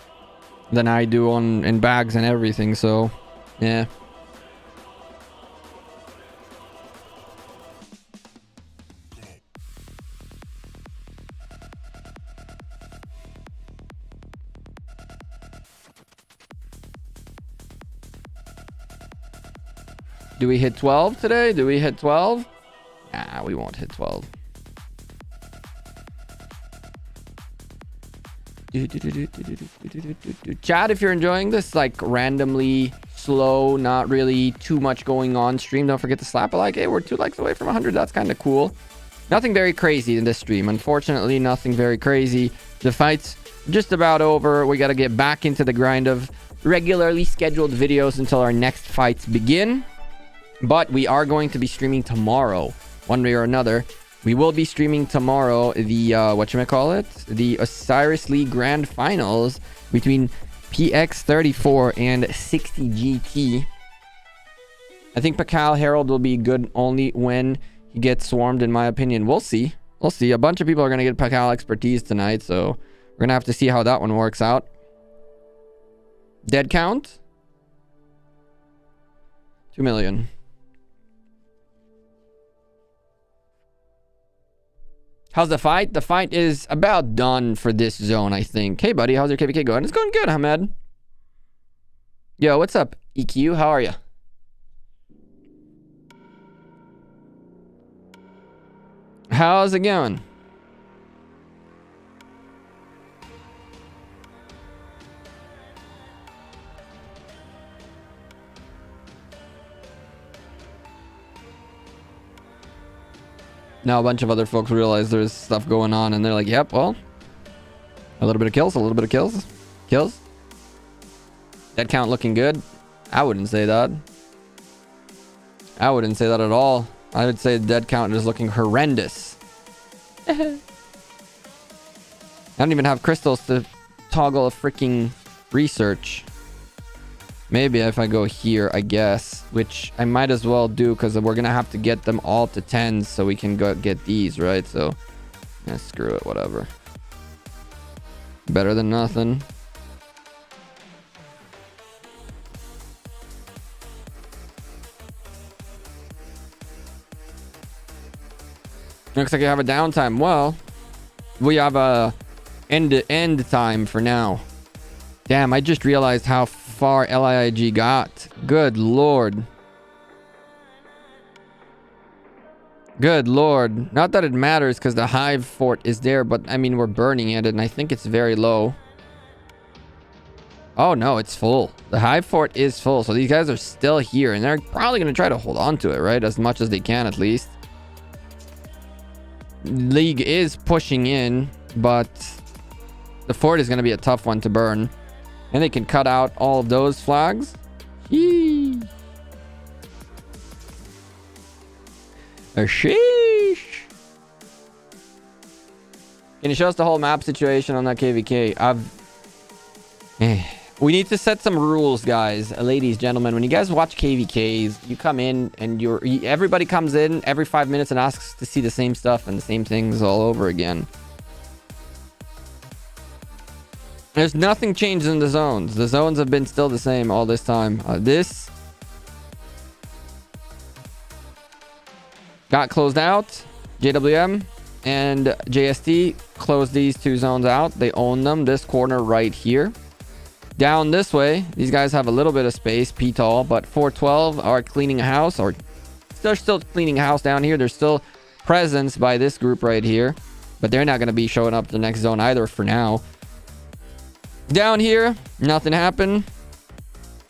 than I do in bags and everything, so... Yeah. Do we hit 12 today? Do we hit 12? Nah, we won't hit 12. Chat, if you're enjoying this, like, randomly slow, not really too much going on stream, don't forget to slap a like. Hey, we're 2 likes away from 100. That's kind of cool. Nothing very crazy in this stream. Unfortunately, nothing very crazy. The fight's just about over. We got to get back into the grind of regularly scheduled videos until our next fights begin. But we are going to be streaming tomorrow, one way or another. We will be streaming tomorrow the, whatchamacallit? The Osiris League Grand Finals between PX34 and 60 GT. I think Pakal Herald will be good only when he gets swarmed, in my opinion. We'll see. We'll see. A bunch of people are going to get Pakal expertise tonight, so we're going to have to see how that one works out. Dead count? 2 million. How's the fight? The fight is about done for this zone, I think. Hey, buddy, how's your KVK going? It's going good, Ahmed. Yo, what's up, EQ? How are you? How's it going? Now a bunch of other folks realize there's stuff going on and they're like, yep, well, a little bit of kills, a little bit of kills. Kills. Dead count looking good. I wouldn't say that. I wouldn't say that at all. I would say the dead count is looking horrendous. I don't even have crystals to toggle a freaking research. Maybe if I go here, I guess, which I might as well do because we're going to have to get them all to 10s so we can go get these, right? So, yeah, screw it, whatever. Better than nothing. Looks like you have a downtime. Well, we have a end time for now. Damn, I just realized how far LIIG got. Good lord. Good lord. Not that it matters because the hive fort is there, but I mean, we're burning it and I think it's very low. Oh no, it's full. The hive fort is full. So these guys are still here and they're probably going to try to hold on to it, right? As much as they can, at least. League is pushing in, but the fort is going to be a tough one to burn. And they can cut out all of those flags. Yee. Sheesh. Can you show us the whole map situation on that KVK? We need to set some rules, guys. Ladies, gentlemen, when you guys watch KVKs, you come in and everybody comes in every 5 minutes and asks to see the same stuff and the same things all over again. There's nothing changed in the zones. The zones have been still the same all this time. This got closed out. JWM and JST closed these two zones out. They own them. This corner right here. Down this way, these guys have a little bit of space, PTOL, but 412 are cleaning a house, or they're still cleaning a house down here. There's still presence by this group right here, but they're not going to be showing up the next zone either for now. Down here, nothing happened.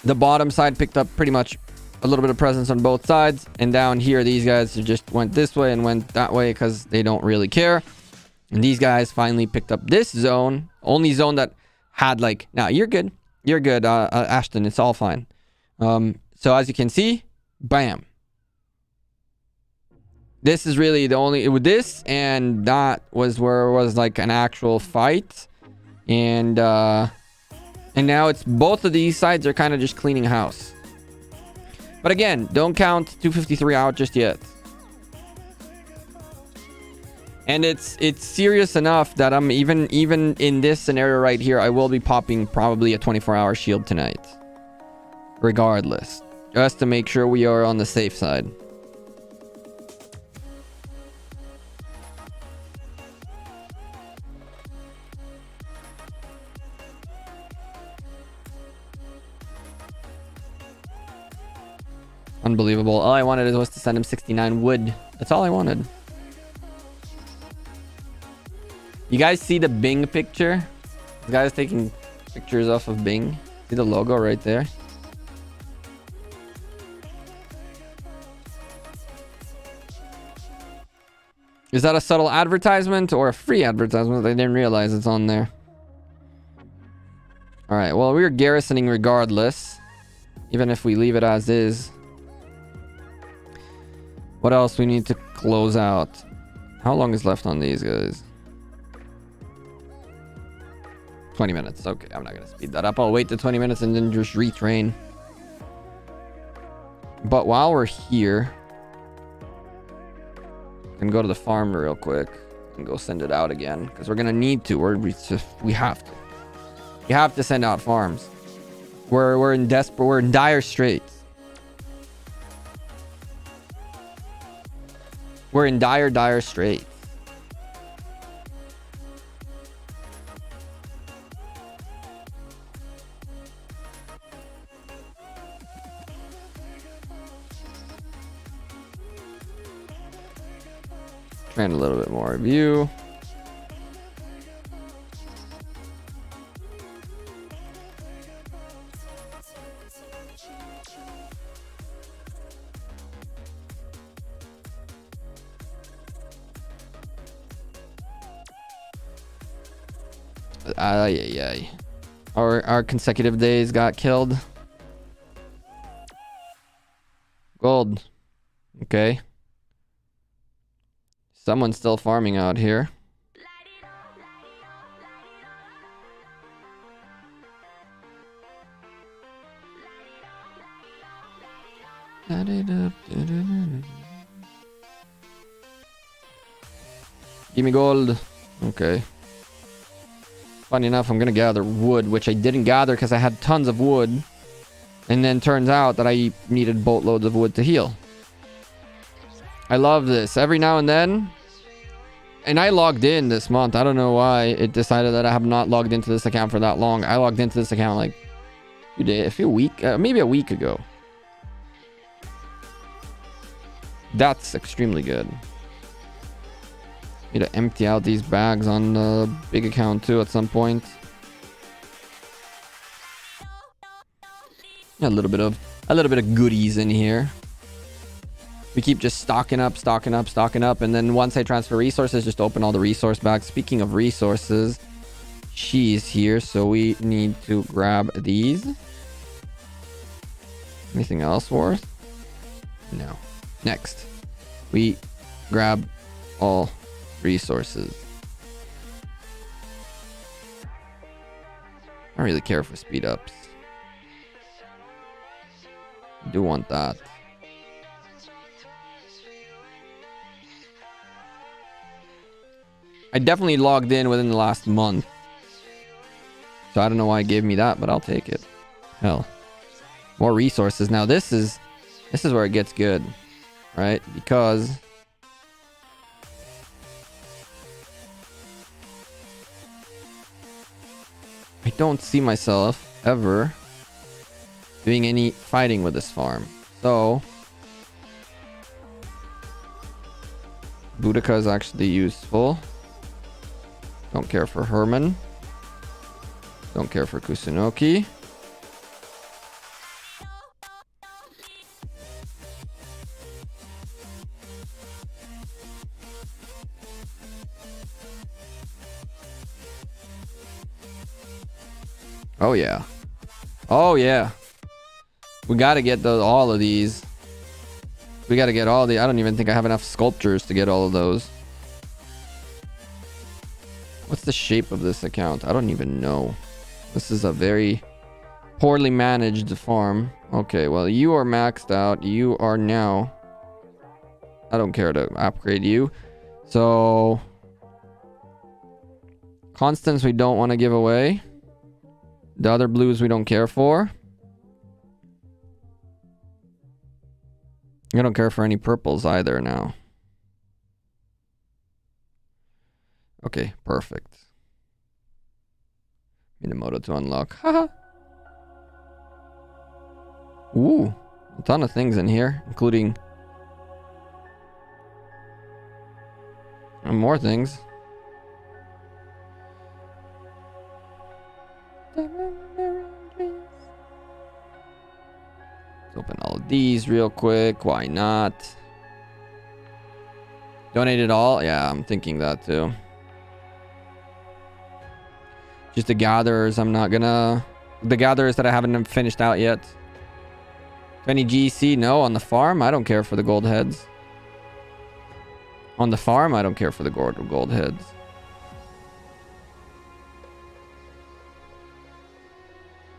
The bottom side picked up pretty much a little bit of presence on both sides, and down here, these guys just went this way and went that way because they don't really care. And these guys finally picked up this zone, only zone that had like, now you're good. You're good, Ashton. It's all fine. So as you can see, bam. This is really the only, with this and that was where it was like an actual fight. And now it's both of these sides are kind of just cleaning house. But again, don't count 253 out just yet. And it's serious enough that I'm even in this scenario right here, I will be popping probably a 24-hour shield tonight. Regardless. Just to make sure we are on the safe side. Unbelievable. All I wanted was to send him 69 wood. That's all I wanted. You guys see the Bing picture? The guy's taking pictures off of Bing. See the logo right there? Is that a subtle advertisement or a free advertisement? I didn't realize it's on there. Alright, well, we're garrisoning regardless. Even if we leave it as is. What else we need to close out? How long is left on these guys? 20 minutes. Okay, I'm not going to speed that up. I'll wait the 20 minutes and then just retrain. But while we're here, we can go to the farm real quick and go send it out again because we're going to need to. We have to. You have to send out farms. We're in desperate. We're in dire straits. We're in dire straits. Trying a little bit more view. Ay. Our consecutive days got killed. Gold. Okay. Someone's still farming out here. Give me gold. Okay. Funny enough, I'm gonna gather wood, which I didn't gather because I had tons of wood. And then turns out that I needed boatloads of wood to heal. I love this. Every now and then. And I logged in this month. I don't know why it decided that I have not logged into this account for that long. I logged into this account like maybe a week ago. That's extremely good. Need to empty out these bags on the big account too at some point. A little bit of goodies in here. We keep just stocking up, and then once I transfer resources, just open all the resource bags. Speaking of resources, she's here, so we need to grab these. Anything else worth? No. Next, we grab all resources. I don't really care for speed ups. I do want that. I definitely logged in within the last month. So I don't know why it gave me that, but I'll take it. Hell. More resources. Now this is where it gets good. Right? Because I don't see myself ever doing any fighting with this farm. So Boudica is actually useful. Don't care for Herman. Don't care for Kusunoki. Oh yeah. Oh yeah. We gotta get all of these. We gotta get all the... I don't even think I have enough sculptures to get all of those. What's the shape of this account? I don't even know. This is a very poorly managed farm. Okay, well, you are maxed out. You are now... I don't care to upgrade you. So... Constants we don't want to give away. The other blues we don't care for. I don't care for any purples either now. Okay, perfect. Minamoto to unlock. Haha. Ooh, a ton of things in here, including more things. Let's open all of these real quick. Why not? Donate it all? Yeah, I'm thinking that too. Just the gatherers, I'm not gonna... The gatherers that I haven't finished out yet. 20 GC? No. On the farm? I don't care for the gold heads. On the farm? I don't care for the gold heads.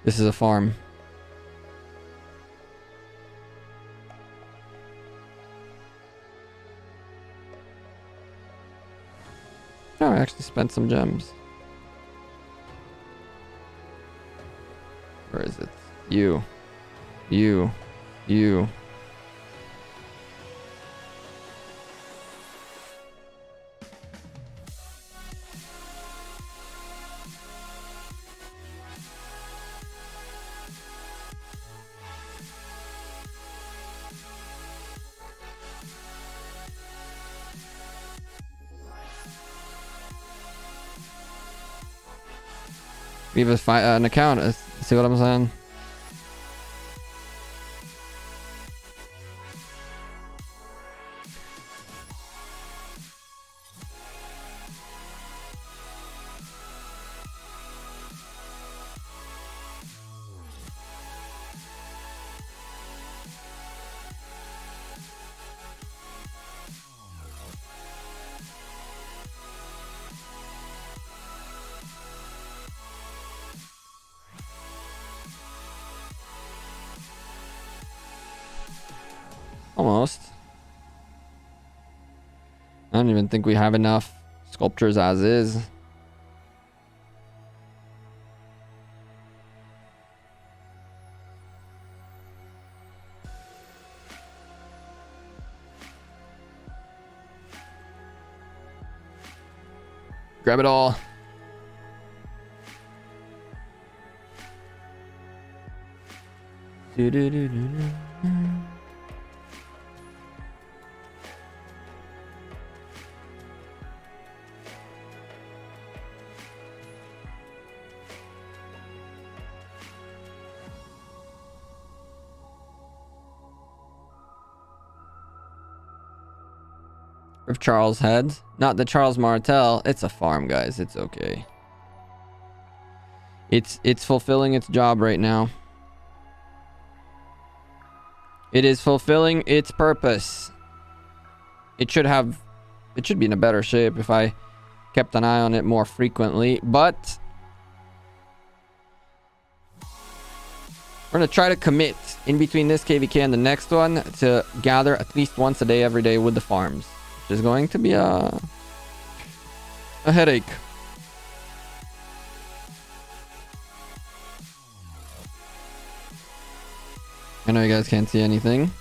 This is a farm. Oh, I actually spent some gems. Where is it? You. You. You. We have an account. See what I'm saying? Almost. I don't even think we have enough sculptures as is. Grab it all. Of Charles heads. Not the Charles Martel. It's a farm, guys. It's okay. It's fulfilling its job right now. It is fulfilling its purpose. It should be in a better shape if I kept an eye on it more frequently, but we're gonna try to commit in between this KVK and the next one to gather at least once a day every day with the farms. Which is going to be a headache. I know you guys can't see anything.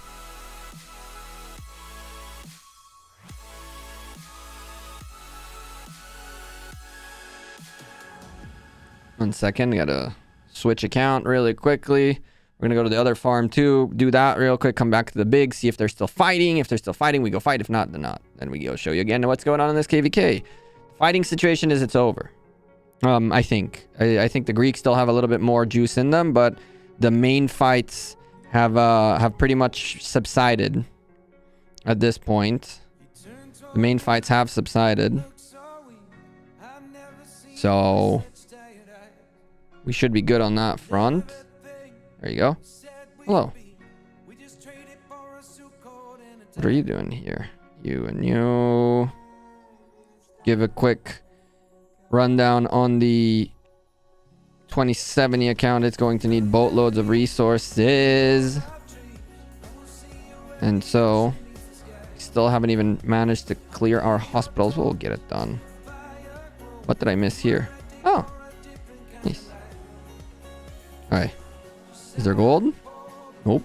One second, gotta switch account really quickly. We're gonna go to the other farm too, do that real quick, come back to the big, see if they're still fighting. If they're still fighting, we go fight. If not, they're not. Then we go show you again what's going on in this KVK. Fighting situation is it's over. I think. I think the Greeks still have a little bit more juice in them, but the main fights have pretty much subsided at this point. The main fights have subsided. So we should be good on that front. There you go. Hello. What are you doing here? You and you. Give a quick rundown on the 2070 account. It's going to need boatloads of resources. And so, we still haven't even managed to clear our hospitals. We'll get it done. What did I miss here? Oh. Nice. Alright. Is there gold? Nope.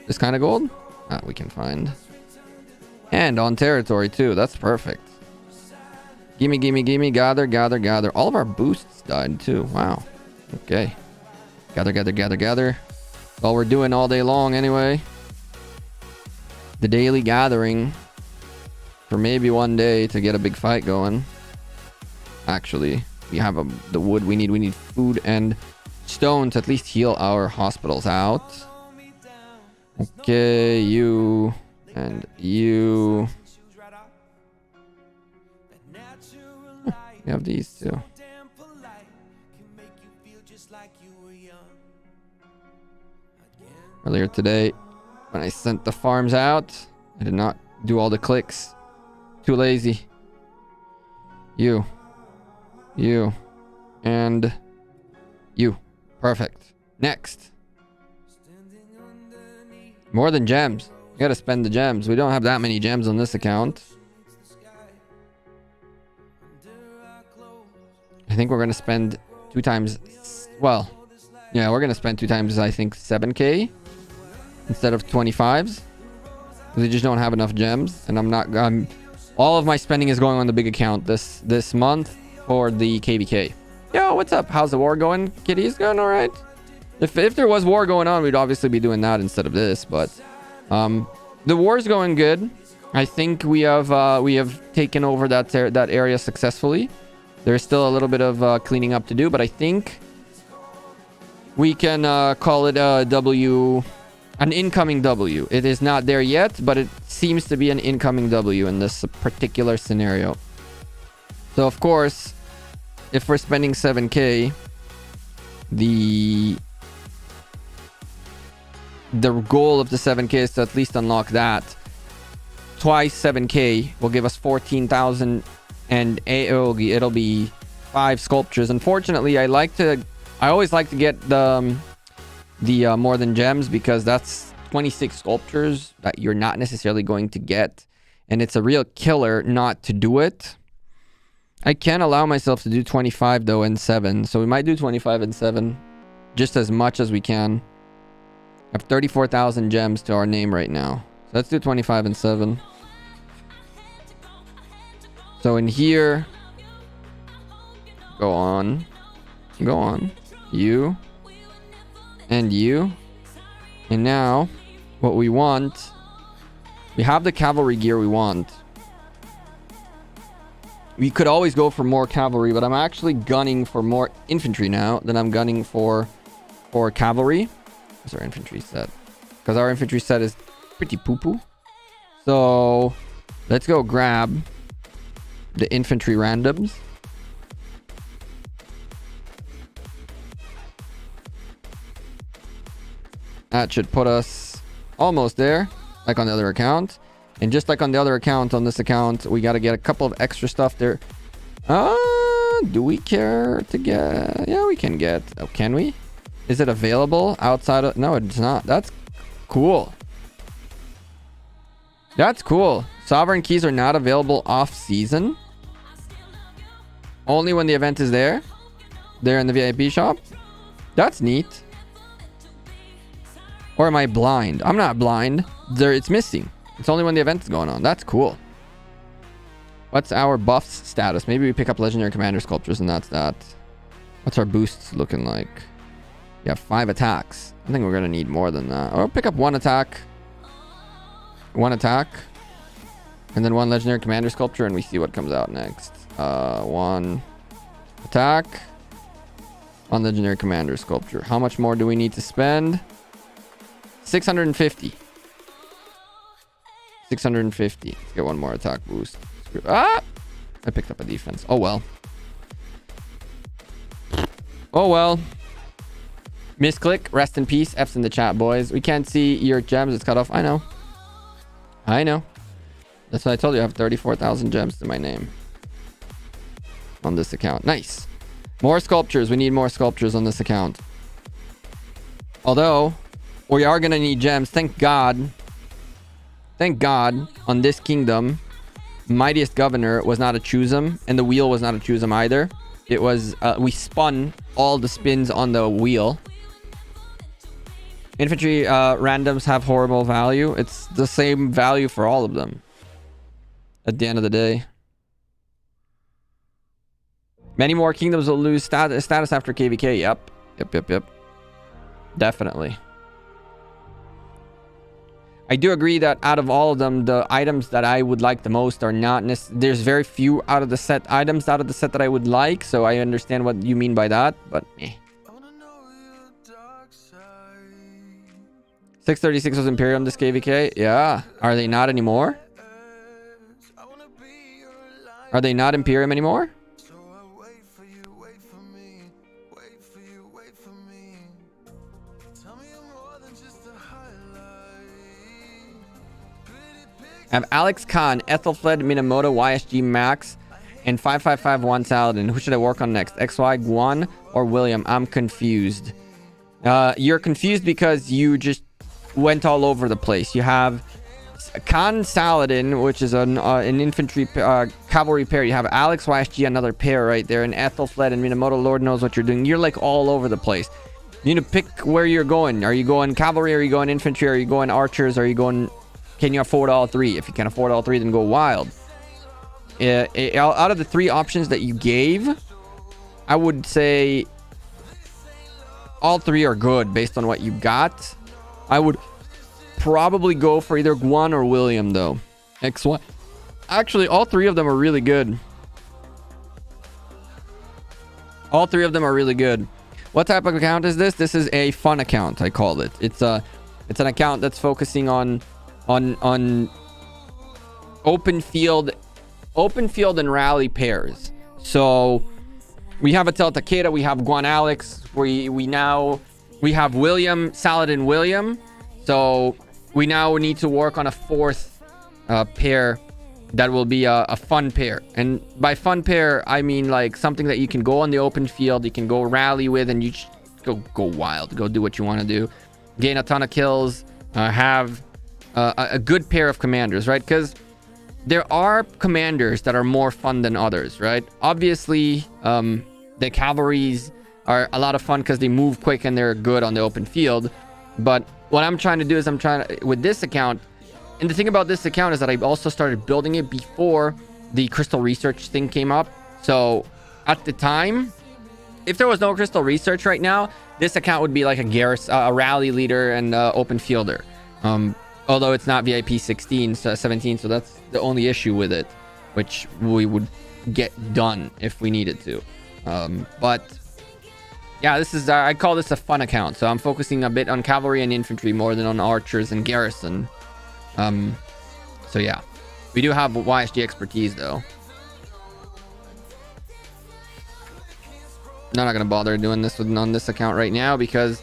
This kind of gold? Ah, we can find. And on territory too. That's perfect. Gimme, gimme, gimme. Gather, gather, gather. All of our boosts died too. Wow. Okay. Gather, gather, gather, gather. Well, we're doing all day long anyway. The daily gathering. For maybe one day to get a big fight going. Actually, we have the wood we need. We need food and stone to at least heal our hospitals out. Okay, you and you. We have these two. Earlier today, when I sent the farms out, I did not do all the clicks. Too lazy. You, and you. Perfect. Next. More than gems. You gotta spend the gems. We don't have that many gems on this account. I think we're gonna spend 2 times. Well, Yeah, we're gonna spend 2 times, I think, 7k instead of 25s. They just don't have enough gems, and all of my spending is going on the big account this month for the KVK. Yo, what's up? How's the war going, kitties? Going all right? If there was war going on, we'd obviously be doing that instead of this, but the war's going good. I think we have taken over that area successfully. There's still a little bit of cleaning up to do, but I think we can call it a W, an incoming W. It is not there yet, but it seems to be an incoming W in this particular scenario. So of course, if we're spending 7k, the goal of the 7k is to at least unlock that. Twice 7k will give us 14,000, and it'll be 5 sculptures. Unfortunately, I always like to get the more than gems, because that's 26 sculptures that you're not necessarily going to get, and it's a real killer not to do it. I can allow myself to do 25 though and 7, so we might do 25 and 7 just as much as we can. I have 34,000 gems to our name right now, so let's do 25 and 7. So in here, go on, you and you. And now what we want, we have the cavalry gear we want. We could always go for more cavalry, but I'm actually gunning for more infantry now than I'm gunning for cavalry. What's our infantry set? Because our infantry set is pretty poo-poo. So let's go grab the infantry randoms. That should put us almost there, like on the other account. And just like on the other account, on this account, we got to get a couple of extra stuff there. Do we care to get? Yeah, we can get. Oh, can we? Is it available outside of? No, it's not. That's cool. That's cool. Sovereign keys are not available off season. Only when the event is there. They're in the VIP shop. That's neat. Or am I blind? I'm not blind. It's missing. It's only when the event is going on. That's cool. What's our buffs status? Maybe we pick up legendary commander sculptures and that's that. What's our boosts looking like? You have 5 attacks. I think we're going to need more than that. Or pick up 1 attack. 1 attack. And then 1 legendary commander sculpture, and we see what comes out next. 1 attack. 1 legendary commander sculpture. How much more do we need to spend? 650. 650. Let's get 1 more attack boost. Ah! I picked up a defense. Oh well. Oh well. Misclick. Rest in peace. F's in the chat, boys. We can't see your gems. It's cut off. I know. I know. That's what I told you. I have 34,000 gems to my name on this account. Nice. More sculptures. We need more sculptures on this account. Although, we are going to need gems. Thank God. Thank God on this kingdom, Mightiest Governor was not a choose 'em, and the wheel was not a choose 'em either. It was, we spun all the spins on the wheel. Infantry randoms have horrible value. It's the same value for all of them at the end of the day. Many more kingdoms will lose status after KVK. Yep. Definitely. I do agree that out of all of them, the items that I would like the most are not there's very few out of the set items out of the set that I would like, so I understand what you mean by that, but 636 was Imperium this KVK. Yeah. Are they not anymore? Are they not Imperium anymore? I have Alex Khan, Ethelfled, Minamoto, YSG Max, and 5551 Saladin. Who should I work on next? XY, Guan, or William? I'm confused. You're confused because you just went all over the place. You have Khan Saladin, which is an infantry cavalry pair. You have Alex YSG, another pair right there, and Ethelfled and Minamoto. Lord knows what you're doing. You're like all over the place. You need to pick where you're going. Are you going cavalry? Are you going infantry? Are you going archers? Are you going... Can you afford all three? If you can afford all three, then go wild. Out of the three options that you gave, I would say all three are good based on what you got. I would probably go for either Guan or William, though. X1. Actually, all three of them are really good. All three of them are really good. What type of account is this? This is a fun account, I call it. It's an account that's focusing on open field and rally pairs. So we have Attila Takeda, we have Guan Alex, we have William, Saladin William. So we now need to work on a fourth pair that will be a fun pair. And by fun pair, I mean like something that you can go on the open field, you can go rally with, and you just go wild, go do what you want to do, gain a ton of kills, have a good pair of commanders, right? Because there are commanders that are more fun than others, right? Obviously, the cavalries are a lot of fun because they move quick and they're good on the open field. But what I'm trying to do is with this account, and the thing about this account is that I also started building it before the crystal research thing came up. So at the time, if there was no crystal research right now, this account would be like a rally leader and open fielder. Although it's not VIP 17, so that's the only issue with it, which we would get done if we needed to. But yeah, this is I call this a fun account. So I'm focusing a bit on cavalry and infantry more than on archers and garrison. So yeah, we do have YSG expertise though. I'm not gonna bother doing this on this account right now because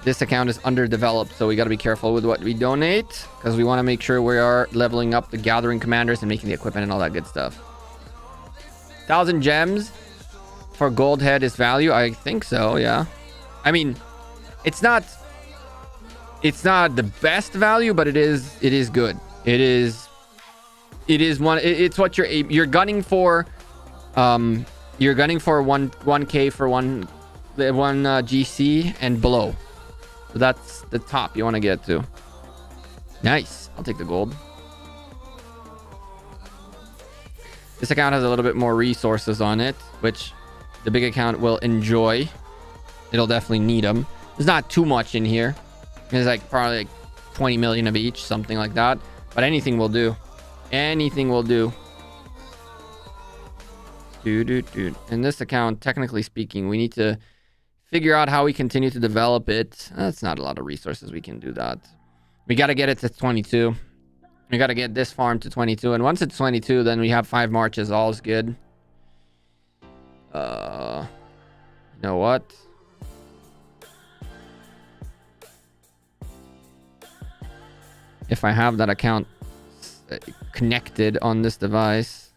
this account is underdeveloped, so we got to be careful with what we donate because we want to make sure we are leveling up the gathering commanders and making the equipment and all that good stuff. 1,000 gems for gold head is value. I think so, yeah. I mean, it's not the best value, but it is good. It's what you're gunning for. You're gunning for 1k for one GC and below. So that's the top you want to get to. Nice. I'll take the gold. This account has a little bit more resources on it, which the big account will enjoy. It'll definitely need them. There's not too much in here. There's like probably like 20 million of each, something like that. But anything will do. Anything will do. Dude. In this account, technically speaking, we need to figure out how we continue to develop it. That's not a lot of resources. We can do that. We got to get it to 22. We got to get this farm to 22. And once it's 22, then we have 5 marches. All's good. You know what? If I have that account connected on this device.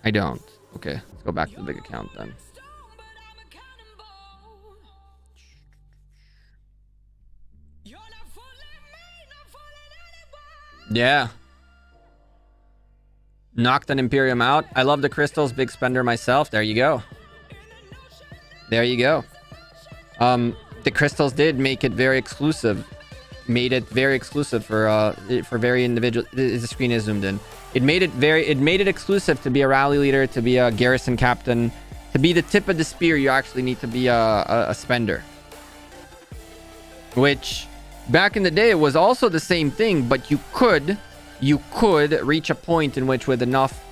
I don't. Okay, let's go back to the big account then. Yeah. Knocked an Imperium out. I love the crystals. Big spender myself. There you go. There you go. The crystals did make it very exclusive. Made it very exclusive for very individual. The screen is zoomed in. It made it exclusive to be a rally leader, to be a garrison captain, to be the tip of the spear. You actually need to be a spender. Which back in the day it was also the same thing, but you could reach a point in which with enough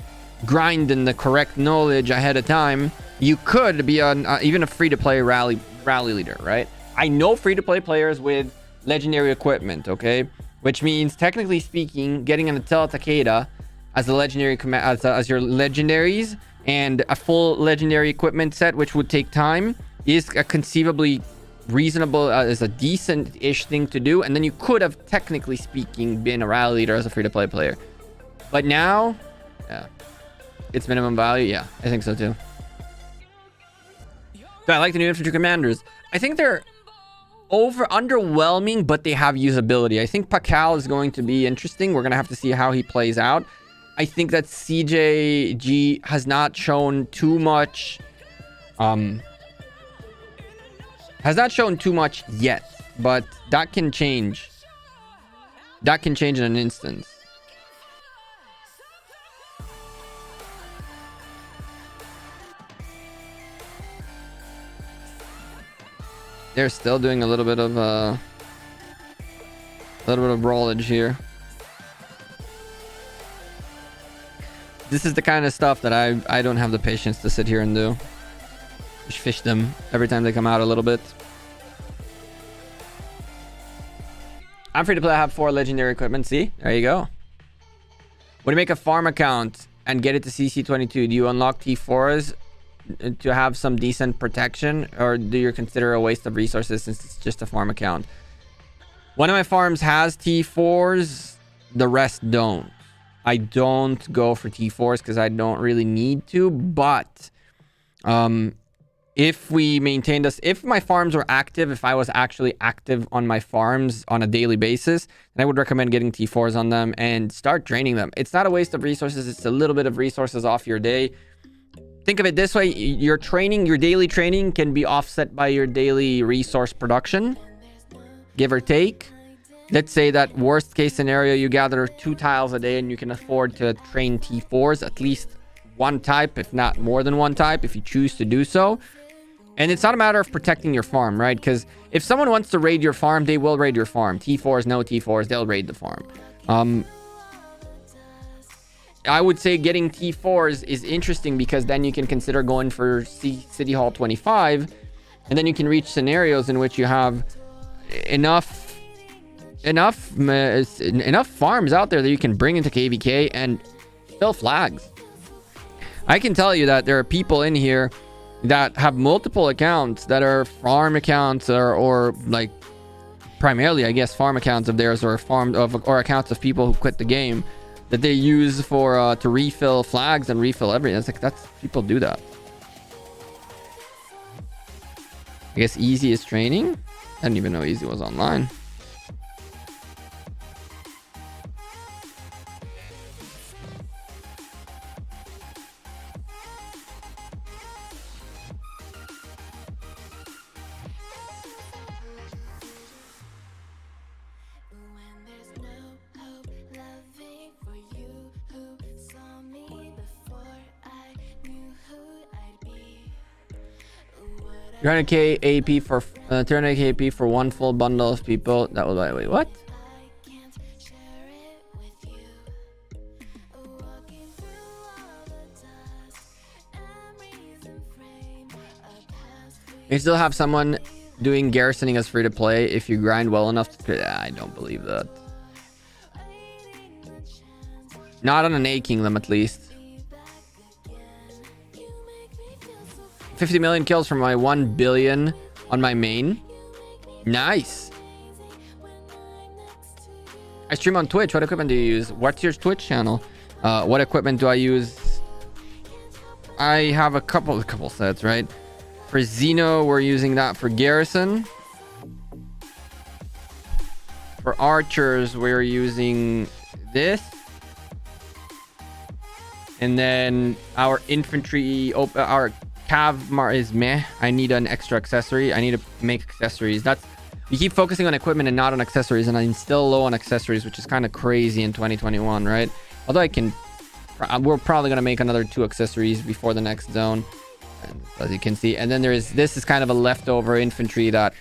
grind and the correct knowledge ahead of time, you could be even a free-to-play rally leader, right? I know free-to-play players with legendary equipment, okay? Which means, technically speaking, getting an Attila Takeda as a legendary as your legendaries and a full legendary equipment set, which would take time, is a conceivably reasonable, is a decent-ish thing to do. And then you could have, technically speaking, been a rally leader as a free-to-play player. But now, yeah, it's minimum value. Yeah, I think so too. So I like the new infantry commanders. I think they're underwhelming, but they have usability. I think Pakal is going to be interesting. We're going to have to see how he plays out. I think that CJG has not shown too much Has not shown too much yet, but that can change. That can change in an instant. They're still doing a little bit of rollage here. This is the kind of stuff that I don't have the patience to sit here and do. Just fish them every time they come out a little bit. I'm free to play. I have 4 legendary equipment. See? There you go. When you make a farm account and get it to CC22, do you unlock T4s to have some decent protection, or do you consider a waste of resources since it's just a farm account? One of my farms has T4s, the rest don't. I don't go for T4s because I don't really need to, but if we maintained us, if my farms were active, if I was actually active on my farms on a daily basis, then I would recommend getting T4s on them and start draining them. It's not a waste of resources. It's a little bit of resources off your day. Think of it this way. Your training, your daily training can be offset by your daily resource production, give or take. Let's say that worst case scenario, you gather 2 tiles a day and you can afford to train T4s, at least one type, if not more than one type, if you choose to do so. And it's not a matter of protecting your farm, right? Because if someone wants to raid your farm, they will raid your farm. T4s, no T4s, they'll raid the farm. I would say getting T4s is interesting because then you can consider going for City Hall 25, and then you can reach scenarios in which you have enough farms out there that you can bring into KVK and fill flags. I can tell you that there are people in here that have multiple accounts that are farm accounts or like primarily, I guess, farm accounts of theirs or accounts of people who quit the game that they use for to refill flags and refill everything. It's like, that's, people do that. I guess easy is training. I didn't even know easy was online. $300k AP for $300k AP for one full bundle of people. That was wait, what? You still have someone doing garrisoning as free to play if you grind well enough to... I don't believe that. Not on an A Kingdom, at least. 50 million kills from my 1 billion on my main. Nice. I stream on Twitch. What equipment do you use? What's your Twitch channel? What equipment do I use? I have a couple sets, right? For Xeno, we're using that for garrison. For archers, we're using this. And then our infantry, our cav is meh. I need an extra accessory. I need to make accessories. You keep focusing on equipment and not on accessories, and I'm still low on accessories, which is kind of crazy in 2021, right? Although we're probably gonna make another 2 accessories before the next zone, as you can see. And then this is kind of a leftover infantry that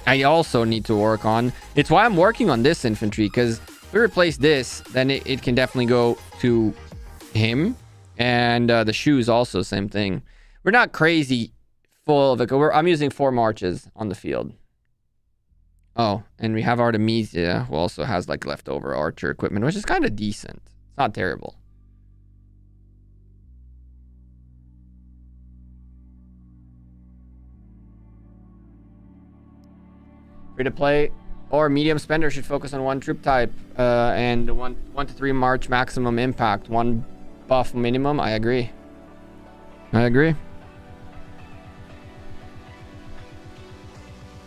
I also need to work on. It's why I'm working on this infantry, because if we replace this, then it can definitely go to him. And the shoes also, same thing. We're not crazy full of it. I'm using 4 marches on the field. Oh, and we have Artemisia, who also has like leftover archer equipment, which is kind of decent. It's not terrible. Free to play or medium spender should focus on one troop type and 1 to 3 march maximum impact, 1 buff minimum. I agree.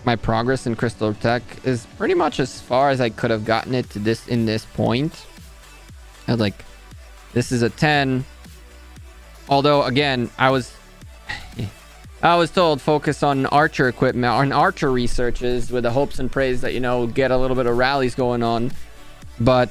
My progress in crystal tech is pretty much as far as I could have gotten it to this point. This is a 10. Although again, I was told focus on archer equipment, on archer researches with the hopes and praise that, you know, get a little bit of rallies going on. But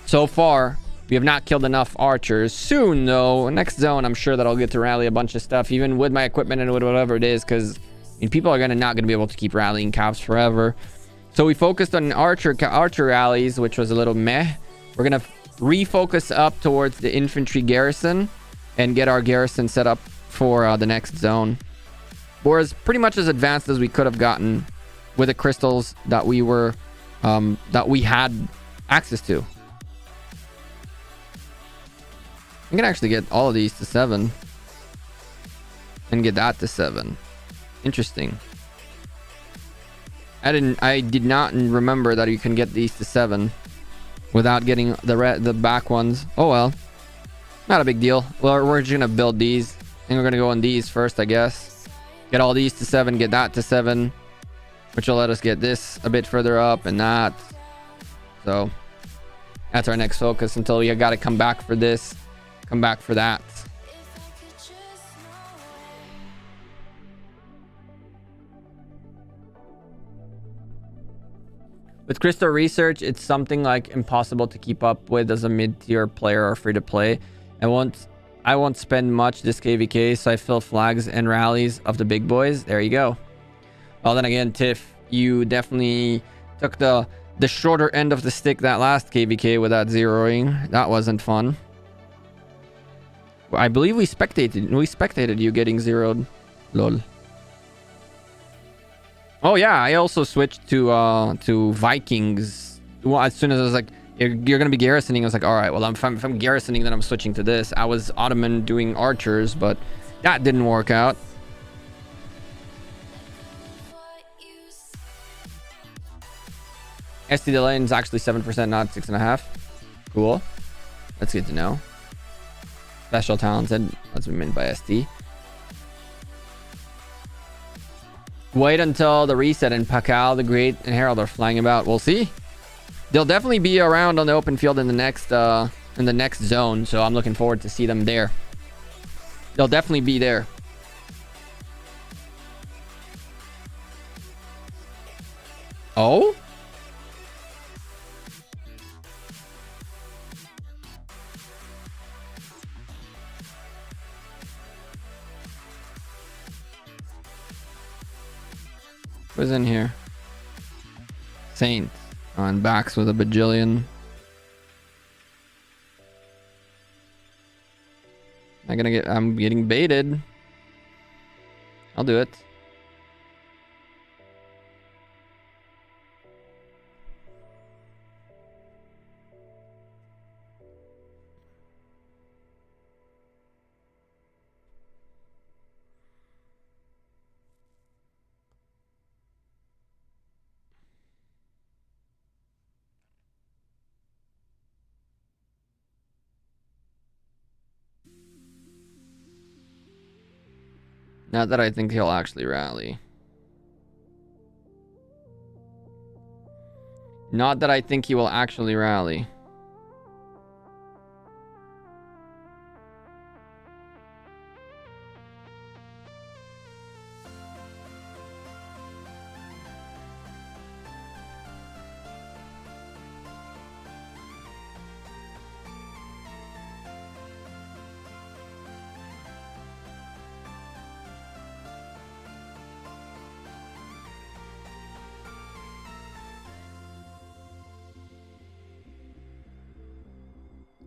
so far, we have not killed enough archers. Soon, though, next zone, I'm sure that I'll get to rally a bunch of stuff, even with my equipment and with whatever it is, because I mean, people are not going to be able to keep rallying caps forever. So we focused on archer rallies, which was a little meh. We're going to refocus up towards the infantry garrison and get our garrison set up for the next zone. We're pretty much as advanced as we could have gotten with the crystals that we were that we had access to. I can actually get all of these to 7 and get that to 7. Interesting. I did not remember that you can get these to 7 without getting the back ones. Oh well, not a big deal. Well, we're just gonna build these and we're gonna go on these first, I guess. Get all these to 7, get that to 7, which will let us get this a bit further up and that. So that's our next focus until we got to come back for this, come back for that. With crystal research, it's something like impossible to keep up with as a mid-tier player or free to play. I won't spend much this KVK, so I fill flags and rallies of the big boys. There you go. Well, then again, Tiff, you definitely took the shorter end of the stick that last KVK with that zeroing. That wasn't fun. I believe we spectated you getting zeroed. Lol. Oh yeah, I also switched to Vikings. Well, as soon as I was like, you're gonna be garrisoning, I was like, all right, well, if I'm garrisoning, then I'm switching to this. I was Ottoman doing archers, but that didn't work out. ST lane is actually 7%, not 6.5. Cool. That's good to know. Special talented. That's what I meant by ST. Wait until the reset and Pakal, the Great, and Herald are flying about. We'll see. They'll definitely be around on the open field in the next zone, so I'm looking forward to see them there. They'll definitely be there. Oh? Who's in here? Saint on backs with a bajillion. I'm getting baited. I'll do it. Not that I think he'll actually rally. Not that I think he will actually rally.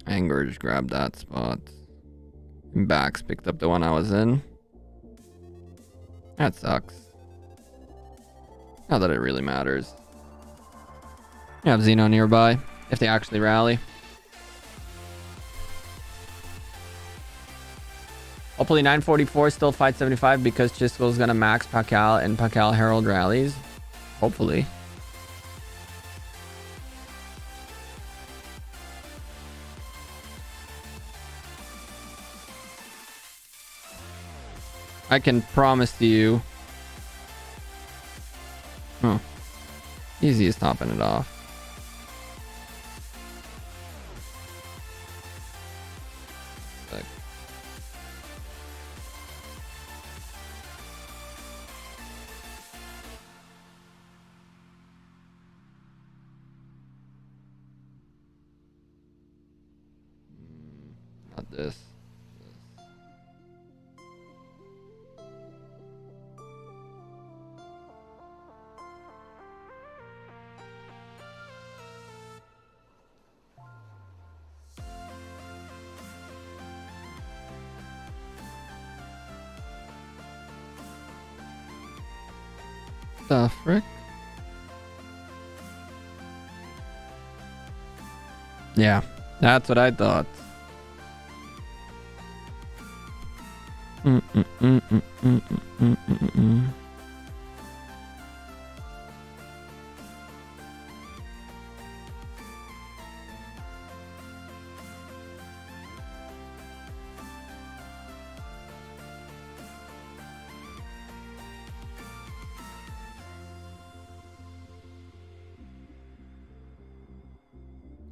Anger just grabbed that spot. And backs picked up the one I was in. That sucks. Not that it really matters. You have Xeno nearby if they actually rally. Hopefully 944 still 575 because Chisco's gonna max Pakal and Pakal Herald rallies. Hopefully. I can promise to you. Oh. Easy as topping it off. this. The frick? Yeah, that's what I thought.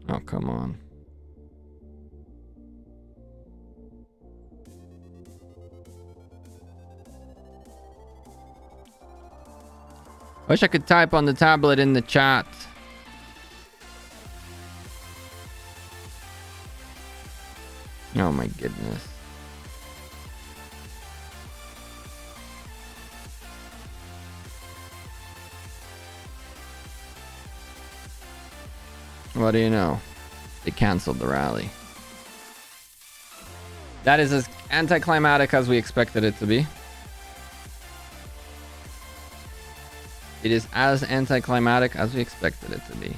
Oh, come on. Wish I could type on the tablet in the chat. Oh my goodness. What do you know? They canceled the rally. That is as anticlimactic as we expected it to be. It is as anticlimactic as we expected it to be.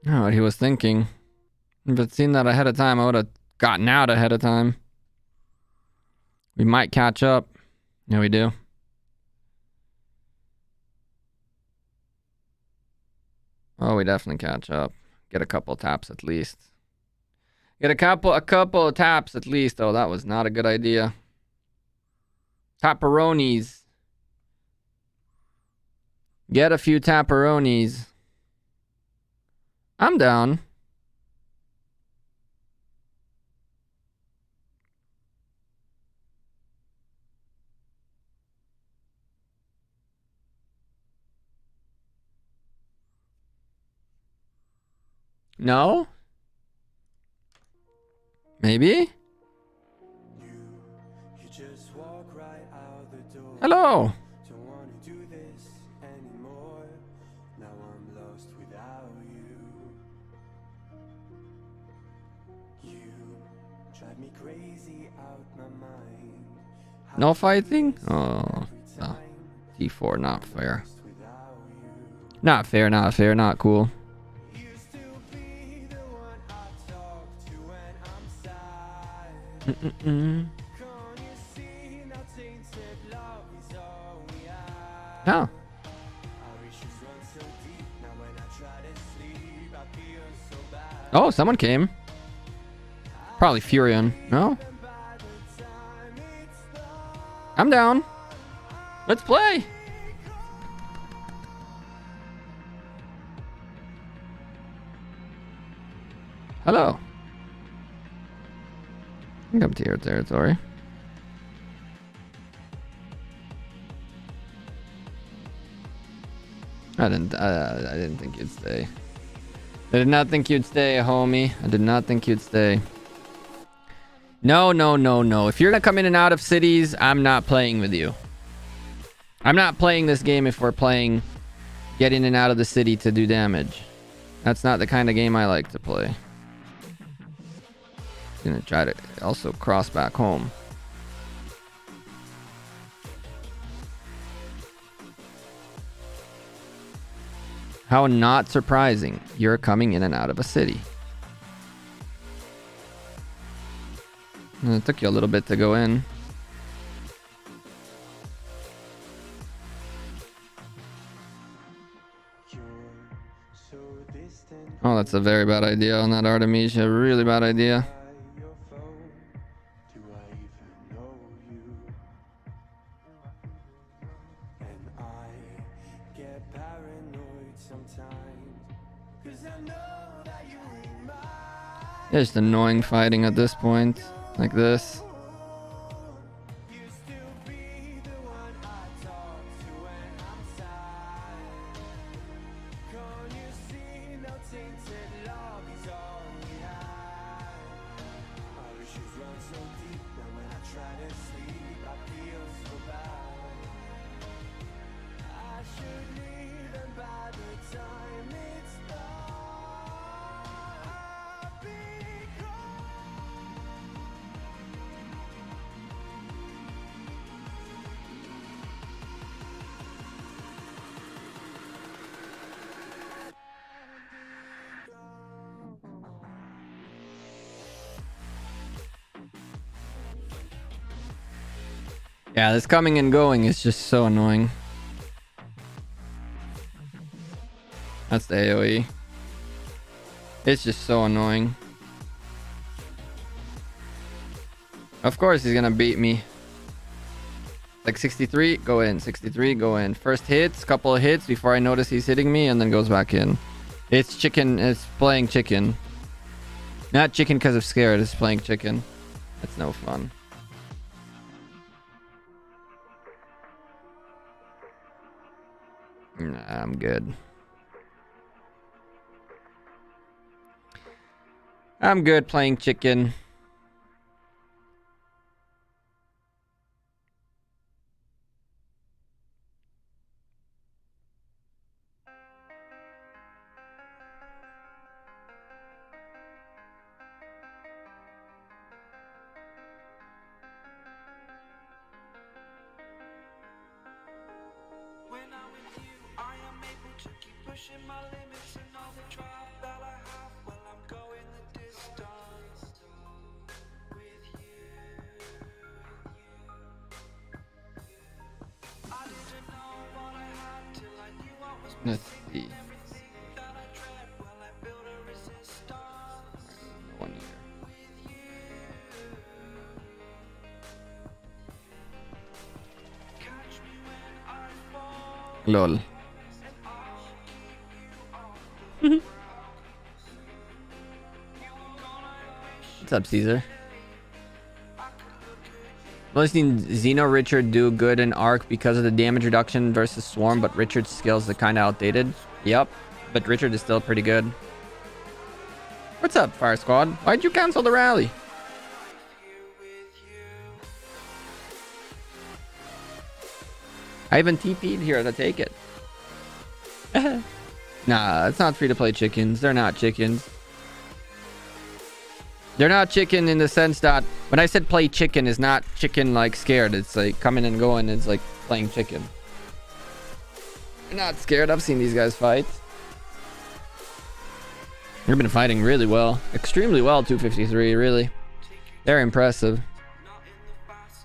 I don't know what he was thinking. If I'd seen that ahead of time, I would have gotten out ahead of time. We might catch up. Yeah, we do. Oh, we definitely catch up. Get a couple taps at least. Get a couple of taps at least. Oh, that was not a good idea. Tapperonis. Get a few tapperonis. I'm down. No? Maybe? Hello. No fighting? Oh, no. T4, not fair. Not fair, not fair, not cool. Oh. Oh, someone came. Probably Furion. No? I'm down. Let's play. Hello. Come to your territory. I didn't think you'd stay. I did not think you'd stay, homie. I did not think you'd stay. No, no, no, no. If you're gonna come in and out of cities, I'm not playing with you. I'm not playing this game if we're playing get in and out of the city to do damage. That's not the kind of game I like to play. Gonna try to also cross back home. How not surprising. You're coming in and out of a city. It took you a little bit to go in. Oh, that's a very bad idea on that Artemisia. Really bad idea. It's just annoying fighting at this point. Like this. Yeah, this coming and going is just so annoying. That's the AoE. It's just so annoying. Of course he's gonna beat me. Like 63, go in. 63, go in. First hits, couple of hits before I notice he's hitting me, and then goes back in. It's chicken. It's playing chicken. Not chicken because I'm scared. It's playing chicken. That's no fun. Nah, I'm good. I'm good playing chicken. Let's see. One year. Lol. What's up, Caesar? I've only seen Xeno Richard do good in Arc because of the damage reduction versus Swarm, but Richard's skills are kind of outdated. Yep, but Richard is still pretty good. What's up, Fire Squad? Why'd you cancel the rally? I even TP'd here to take it. Nah, it's not free-to-play chickens. They're not chickens. They're not chicken in the sense that when I said play chicken, is not chicken like scared. It's like coming and going. It's like playing chicken. They're not scared. I've seen these guys fight. They've been fighting really well. Extremely well, 253, really. They're impressive.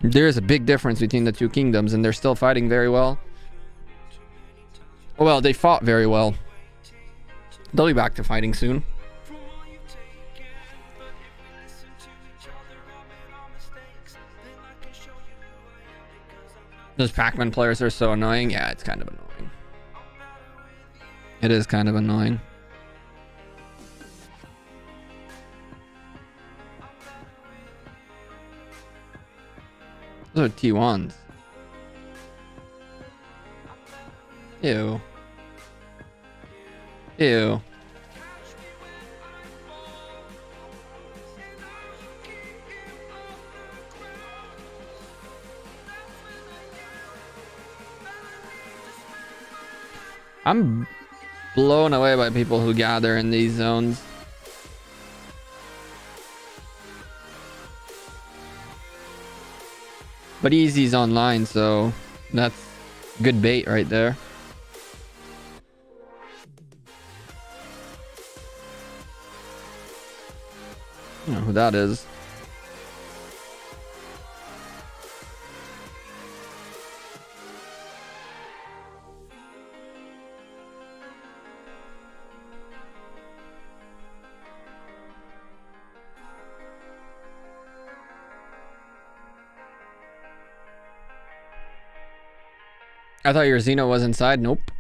There is a big difference between the two kingdoms, and they're still fighting very well. Well, they fought very well. They'll be back to fighting soon. Those Pac-Man players are so annoying. Yeah, it's kind of annoying. It is kind of annoying. Those are T1s. Ew. Ew. I'm blown away by people who gather in these zones. But Easy's online, so that's good bait right there. I don't know who that is. I thought your Xeno was inside. Nope.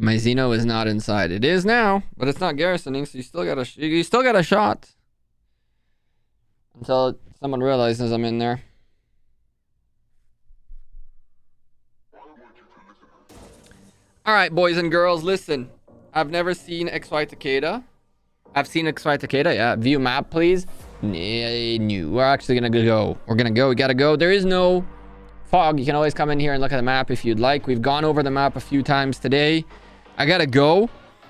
My Xeno is not inside. It is now, but it's not garrisoning, so you still got a shot. Until someone realizes I'm in there. Alright, boys and girls, listen. I've never seen XY Takeda. I've seen XY Takeda, yeah. View map, please. No, we're actually gonna go. We're gonna go. We gotta go. There is no fog. You can always come in here and look at the map if you'd like. We've gone over the map a few times today. I gotta go.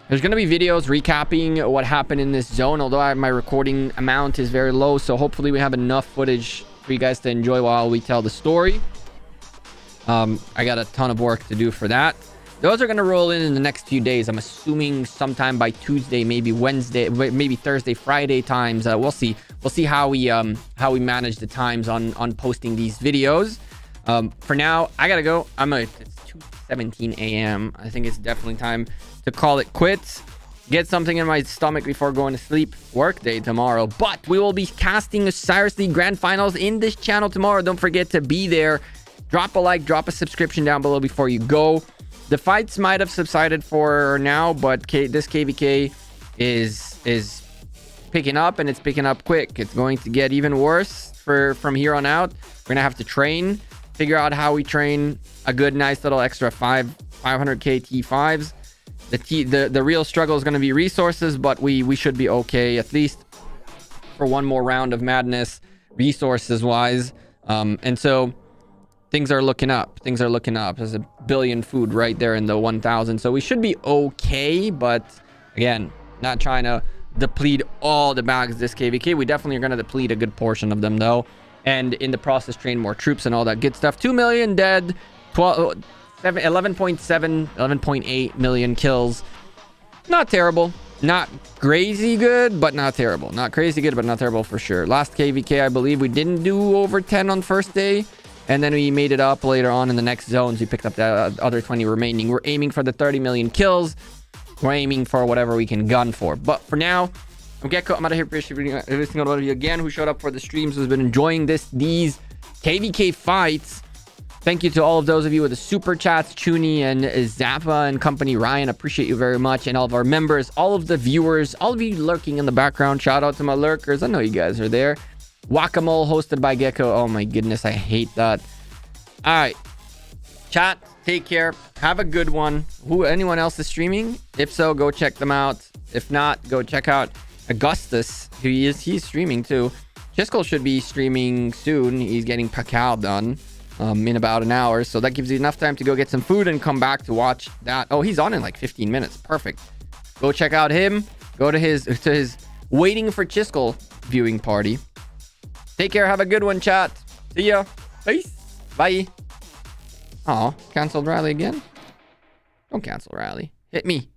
There's gonna be videos recapping what happened in this zone, although my recording amount is very low, so hopefully we have enough footage for you guys to enjoy while we tell the story. I got a ton of work to do for that. Those are going to roll in the next few days. I'm assuming sometime by Tuesday, maybe Wednesday, maybe Thursday, Friday times. We'll see. We'll see how we manage the times on posting these videos. For now, I gotta go. It's 2:17 a.m. I think it's definitely time to call it quits. Get something in my stomach before going to sleep. Work day tomorrow, but we will be casting Osiris League Grand Finals in this channel tomorrow. Don't forget to be there. Drop a like, drop a subscription down below before you go. The fights might have subsided for now, but this KVK is picking up, and it's picking up quick. It's going to get even worse from here on out. We're gonna have to train, figure out how we train a good, nice little extra 500k T5s. The real struggle is going to be resources, but we should be okay, at least for one more round of madness, resources wise. And so things are looking up. Things are looking up. There's a billion food right there in the 1000. So we should be okay. But again, not trying to deplete all the bags this KVK. We definitely are going to deplete a good portion of them though. And in the process, train more troops and all that good stuff. 2 million dead, 11.8 million kills. Not terrible. Not crazy good, but not terrible. Not crazy good, but not terrible for sure. Last KVK, I believe we didn't do over 10 on first day. And then we made it up later on in the next zones. We picked up the other 20 remaining. We're aiming for the 30 million kills. We're aiming for whatever we can gun for. But for now, I'm Gecko. I'm out of here. Appreciate every single one of you again who showed up for the streams, who's been enjoying these KVK fights. Thank you to all of those of you with the super chats, Chuni and Zappa and company. Ryan, appreciate you very much. And all of our members, all of the viewers, all of you lurking in the background. Shout out to my lurkers. I know you guys are there. Whack-A-Mole hosted by Gecko. Oh my goodness, I hate that. All right, chat, take care, have a good one. Anyone else is streaming? If so, go check them out. If not, go check out Augustus, he's streaming too. Chiskel should be streaming soon. He's getting Pakal done in about an hour, so that gives you enough time to go get some food and come back to watch that. Oh, he's on in like 15 minutes. Perfect. Go check out him. Go to his waiting for Chiskel viewing party. Take care. Have a good one, chat. See ya. Peace. Bye. Oh, canceled rally again? Don't cancel rally. Hit me.